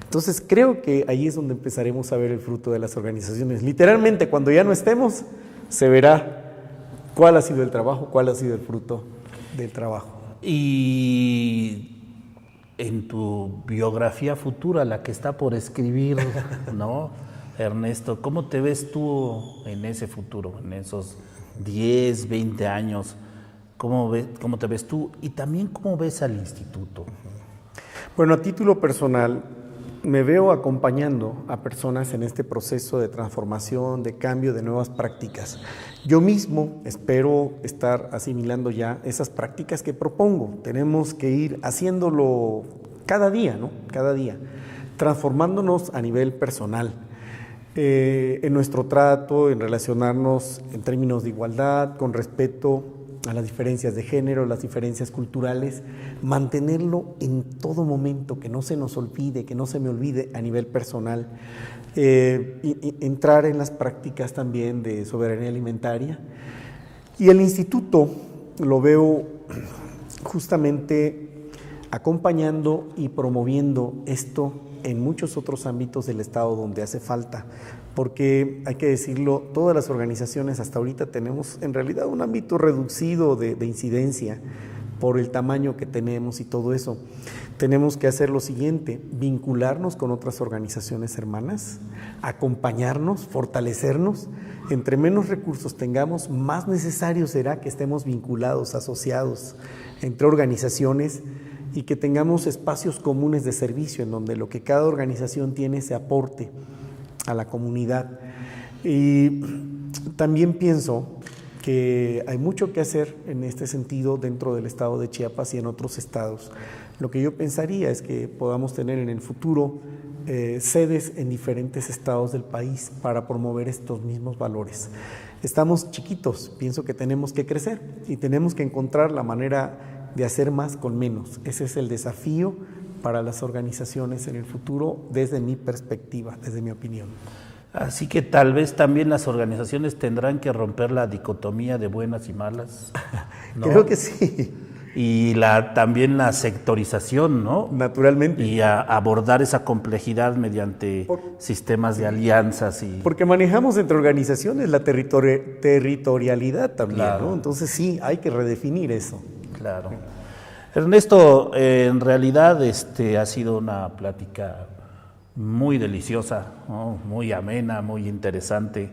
Entonces creo que ahí es donde empezaremos a ver el fruto de las organizaciones. Literalmente, cuando ya no estemos, se verá cuál ha sido el trabajo, cuál ha sido el fruto del trabajo. Y en tu biografía futura, la que está por escribir, ¿no, Ernesto? ¿Cómo te ves tú en ese futuro, en esos 10, 20 años? ¿Cómo te ves tú? Y también, ¿cómo ves al instituto? Bueno, a título personal, me veo acompañando a personas en este proceso de transformación, de cambio, de nuevas prácticas. Yo mismo espero estar asimilando ya esas prácticas que propongo. Tenemos que ir haciéndolo cada día, ¿no? Cada día, transformándonos a nivel personal, en nuestro trato, en relacionarnos en términos de igualdad, con respeto a las diferencias de género, las diferencias culturales, mantenerlo en todo momento, que no se nos olvide, que no se me olvide a nivel personal, entrar en las prácticas también de soberanía alimentaria. Y el instituto lo veo justamente acompañando y promoviendo esto en muchos otros ámbitos del Estado donde hace falta, porque hay que decirlo, todas las organizaciones hasta ahorita tenemos en realidad un ámbito reducido de incidencia por el tamaño que tenemos y todo eso. Tenemos que hacer lo siguiente: vincularnos con otras organizaciones hermanas, acompañarnos, fortalecernos. Entre menos recursos tengamos, más necesario será que estemos vinculados, asociados entre organizaciones, y que tengamos espacios comunes de servicio en donde lo que cada organización tiene se aporte a la comunidad. Y también pienso que hay mucho que hacer en este sentido dentro del estado de Chiapas y en otros estados. Lo que yo pensaría es que podamos tener en el futuro sedes en diferentes estados del país para promover estos mismos valores. Estamos chiquitos, pienso que tenemos que crecer y tenemos que encontrar la manera de hacer más con menos. Ese es el desafío para las organizaciones en el futuro desde mi perspectiva, desde mi opinión. Así que tal vez también las organizaciones tendrán que romper la dicotomía de buenas y malas, ¿no? Creo que sí. Y también la sectorización, ¿no? Naturalmente. Y abordar esa complejidad mediante sistemas de alianzas. Porque manejamos entre organizaciones la territorialidad también, claro, ¿no? Entonces sí, hay que redefinir eso. Claro. Ernesto, en realidad ha sido una plática muy deliciosa, ¿no? Muy amena, muy interesante.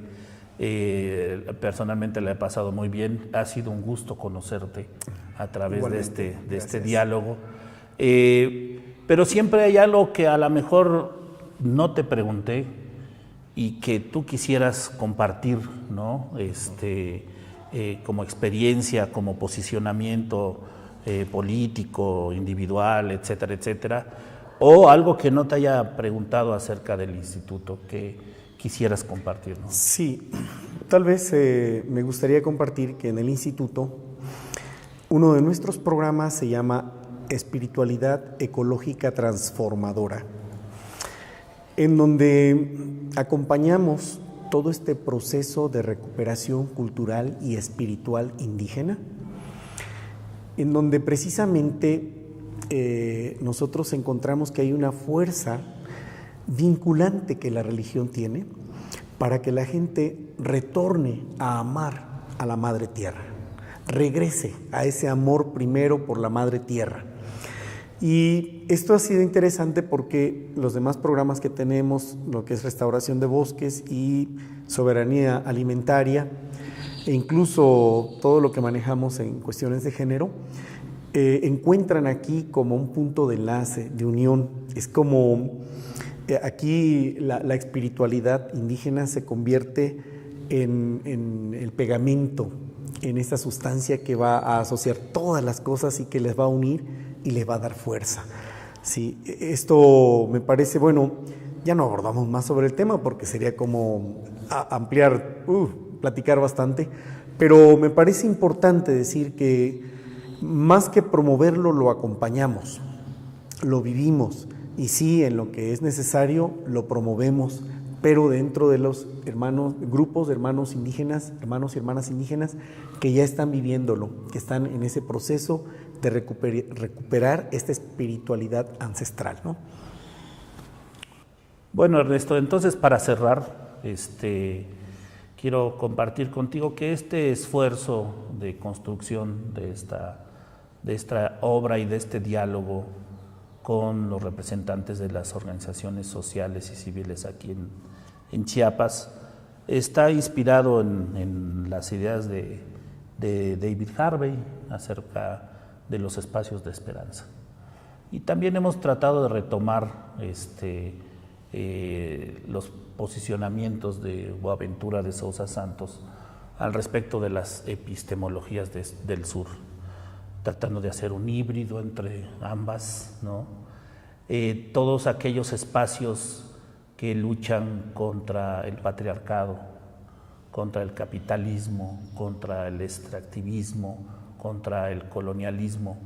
Personalmente la he pasado muy bien. Ha sido un gusto conocerte a través de este diálogo. Pero siempre hay algo que a lo mejor no te pregunté y que tú quisieras compartir, ¿no? Como experiencia, como posicionamiento político, individual, etcétera, etcétera, o algo que no te haya preguntado acerca del instituto que quisieras compartir, ¿no? Sí, tal vez me gustaría compartir que en el instituto uno de nuestros programas se llama Espiritualidad Ecológica Transformadora, en donde acompañamos todo este proceso de recuperación cultural y espiritual indígena, en donde precisamente nosotros encontramos que hay una fuerza vinculante que la religión tiene para que la gente retorne a amar a la Madre Tierra, regrese a ese amor primero por la Madre Tierra. Y esto ha sido interesante porque los demás programas que tenemos, lo que es restauración de bosques y soberanía alimentaria, e incluso todo lo que manejamos en cuestiones de género, encuentran aquí como un punto de enlace, de unión. Es como aquí la espiritualidad indígena se convierte en el pegamento, en esta sustancia que va a asociar todas las cosas y que les va a unir y les va a dar fuerza. Sí, esto me parece, bueno, ya no abordamos más sobre el tema porque sería como ampliar, platicar bastante, pero me parece importante decir que más que promoverlo, lo acompañamos, lo vivimos y sí, en lo que es necesario, lo promovemos, pero dentro de los grupos de hermanos indígenas, hermanos y hermanas indígenas que ya están viviéndolo, que están en ese proceso de recuperar esta espiritualidad ancestral, ¿no? Bueno, Ernesto, entonces para cerrar, quiero compartir contigo que este esfuerzo de construcción de esta obra y de este diálogo con los representantes de las organizaciones sociales y civiles aquí en Chiapas está inspirado en las ideas de David Harvey acerca de los espacios de esperanza. Y también hemos tratado de retomar los posicionamientos de Boaventura de Sousa Santos al respecto de las epistemologías del sur, tratando de hacer un híbrido entre ambas, ¿no? Todos aquellos espacios que luchan contra el patriarcado, contra el capitalismo, contra el extractivismo, contra el colonialismo,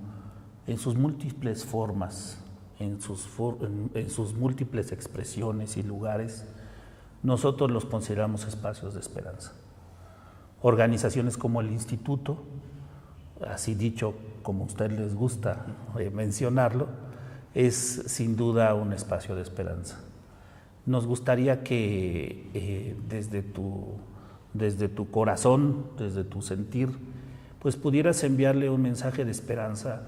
en sus múltiples formas, en sus múltiples expresiones y lugares, nosotros los consideramos espacios de esperanza. Organizaciones como el Instituto, así dicho como a ustedes les gusta mencionarlo, es sin duda un espacio de esperanza. Nos gustaría que desde tu corazón, desde tu sentir, pues pudieras enviarle un mensaje de esperanza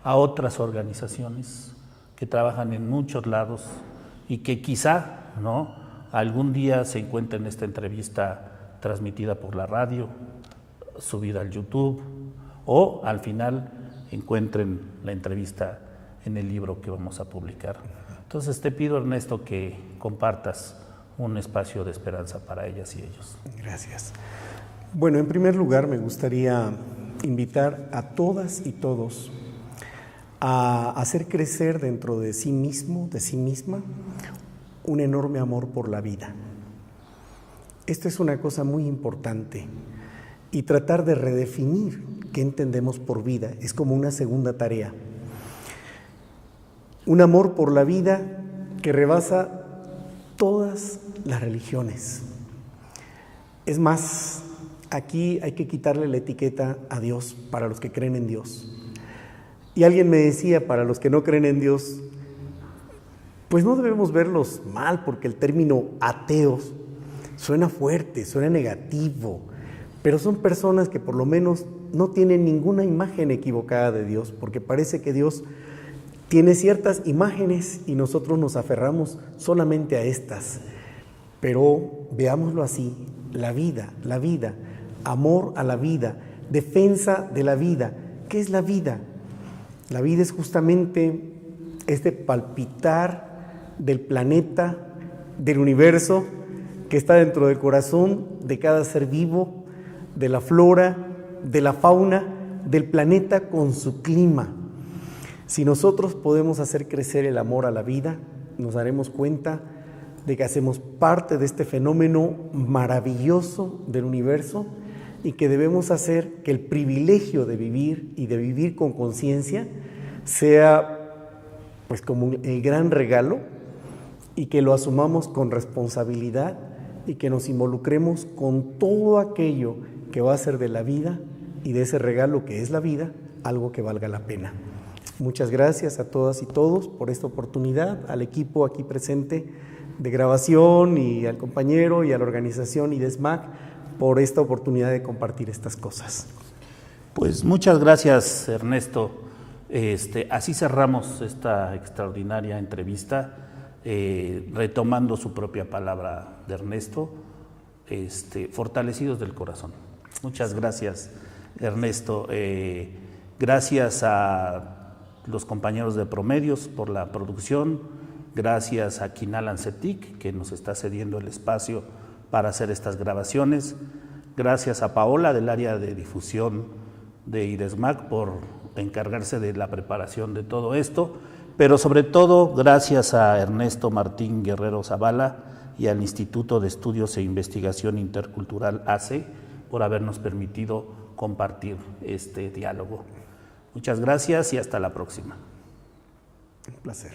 a otras organizaciones que trabajan en muchos lados y que quizá, ¿no?, algún día se encuentren en esta entrevista transmitida por la radio, subida al YouTube, o al final encuentren la entrevista en el libro que vamos a publicar. Entonces te pido, Ernesto, que compartas un espacio de esperanza para ellas y ellos. Gracias. Bueno, en primer lugar me gustaría invitar a todas y todos a hacer crecer dentro de sí mismo, de sí misma, un enorme amor por la vida. Esto es una cosa muy importante y tratar de redefinir qué entendemos por vida es como una segunda tarea. Un amor por la vida que rebasa todas las religiones. Es más, aquí hay que quitarle la etiqueta a Dios para los que creen en Dios. Y alguien me decía, para los que no creen en Dios, pues no debemos verlos mal, porque el término ateos suena fuerte, suena negativo, pero son personas que por lo menos no tienen ninguna imagen equivocada de Dios, porque parece que Dios tiene ciertas imágenes y nosotros nos aferramos solamente a estas. Pero veámoslo así, la vida, amor a la vida, defensa de la vida. ¿Qué es la vida? La vida es justamente este palpitar del planeta, del universo, que está dentro del corazón de cada ser vivo, de la flora, de la fauna, del planeta con su clima. Si nosotros podemos hacer crecer el amor a la vida, nos daremos cuenta de que hacemos parte de este fenómeno maravilloso del universo y que debemos hacer que el privilegio de vivir y de vivir con conciencia sea pues como el gran regalo y que lo asumamos con responsabilidad y que nos involucremos con todo aquello que va a hacer de la vida y de ese regalo que es la vida algo que valga la pena. Muchas gracias a todas y todos por esta oportunidad, al equipo aquí presente de grabación y al compañero y a la organización IDESMAC por esta oportunidad de compartir estas cosas. Pues muchas gracias, Ernesto. Así cerramos esta extraordinaria entrevista, retomando su propia palabra de Ernesto, fortalecidos del corazón. Muchas gracias, Ernesto. Gracias a los compañeros de Promedios por la producción, gracias a Quinal Ancetic, que nos está cediendo el espacio para hacer estas grabaciones, gracias a Paola del área de difusión de IDESMAC por encargarse de la preparación de todo esto, pero sobre todo gracias a Ernesto Martín Guerrero Zavala y al Instituto de Estudios e Investigación Intercultural ACE por habernos permitido compartir este diálogo. Muchas gracias y hasta la próxima. Un placer.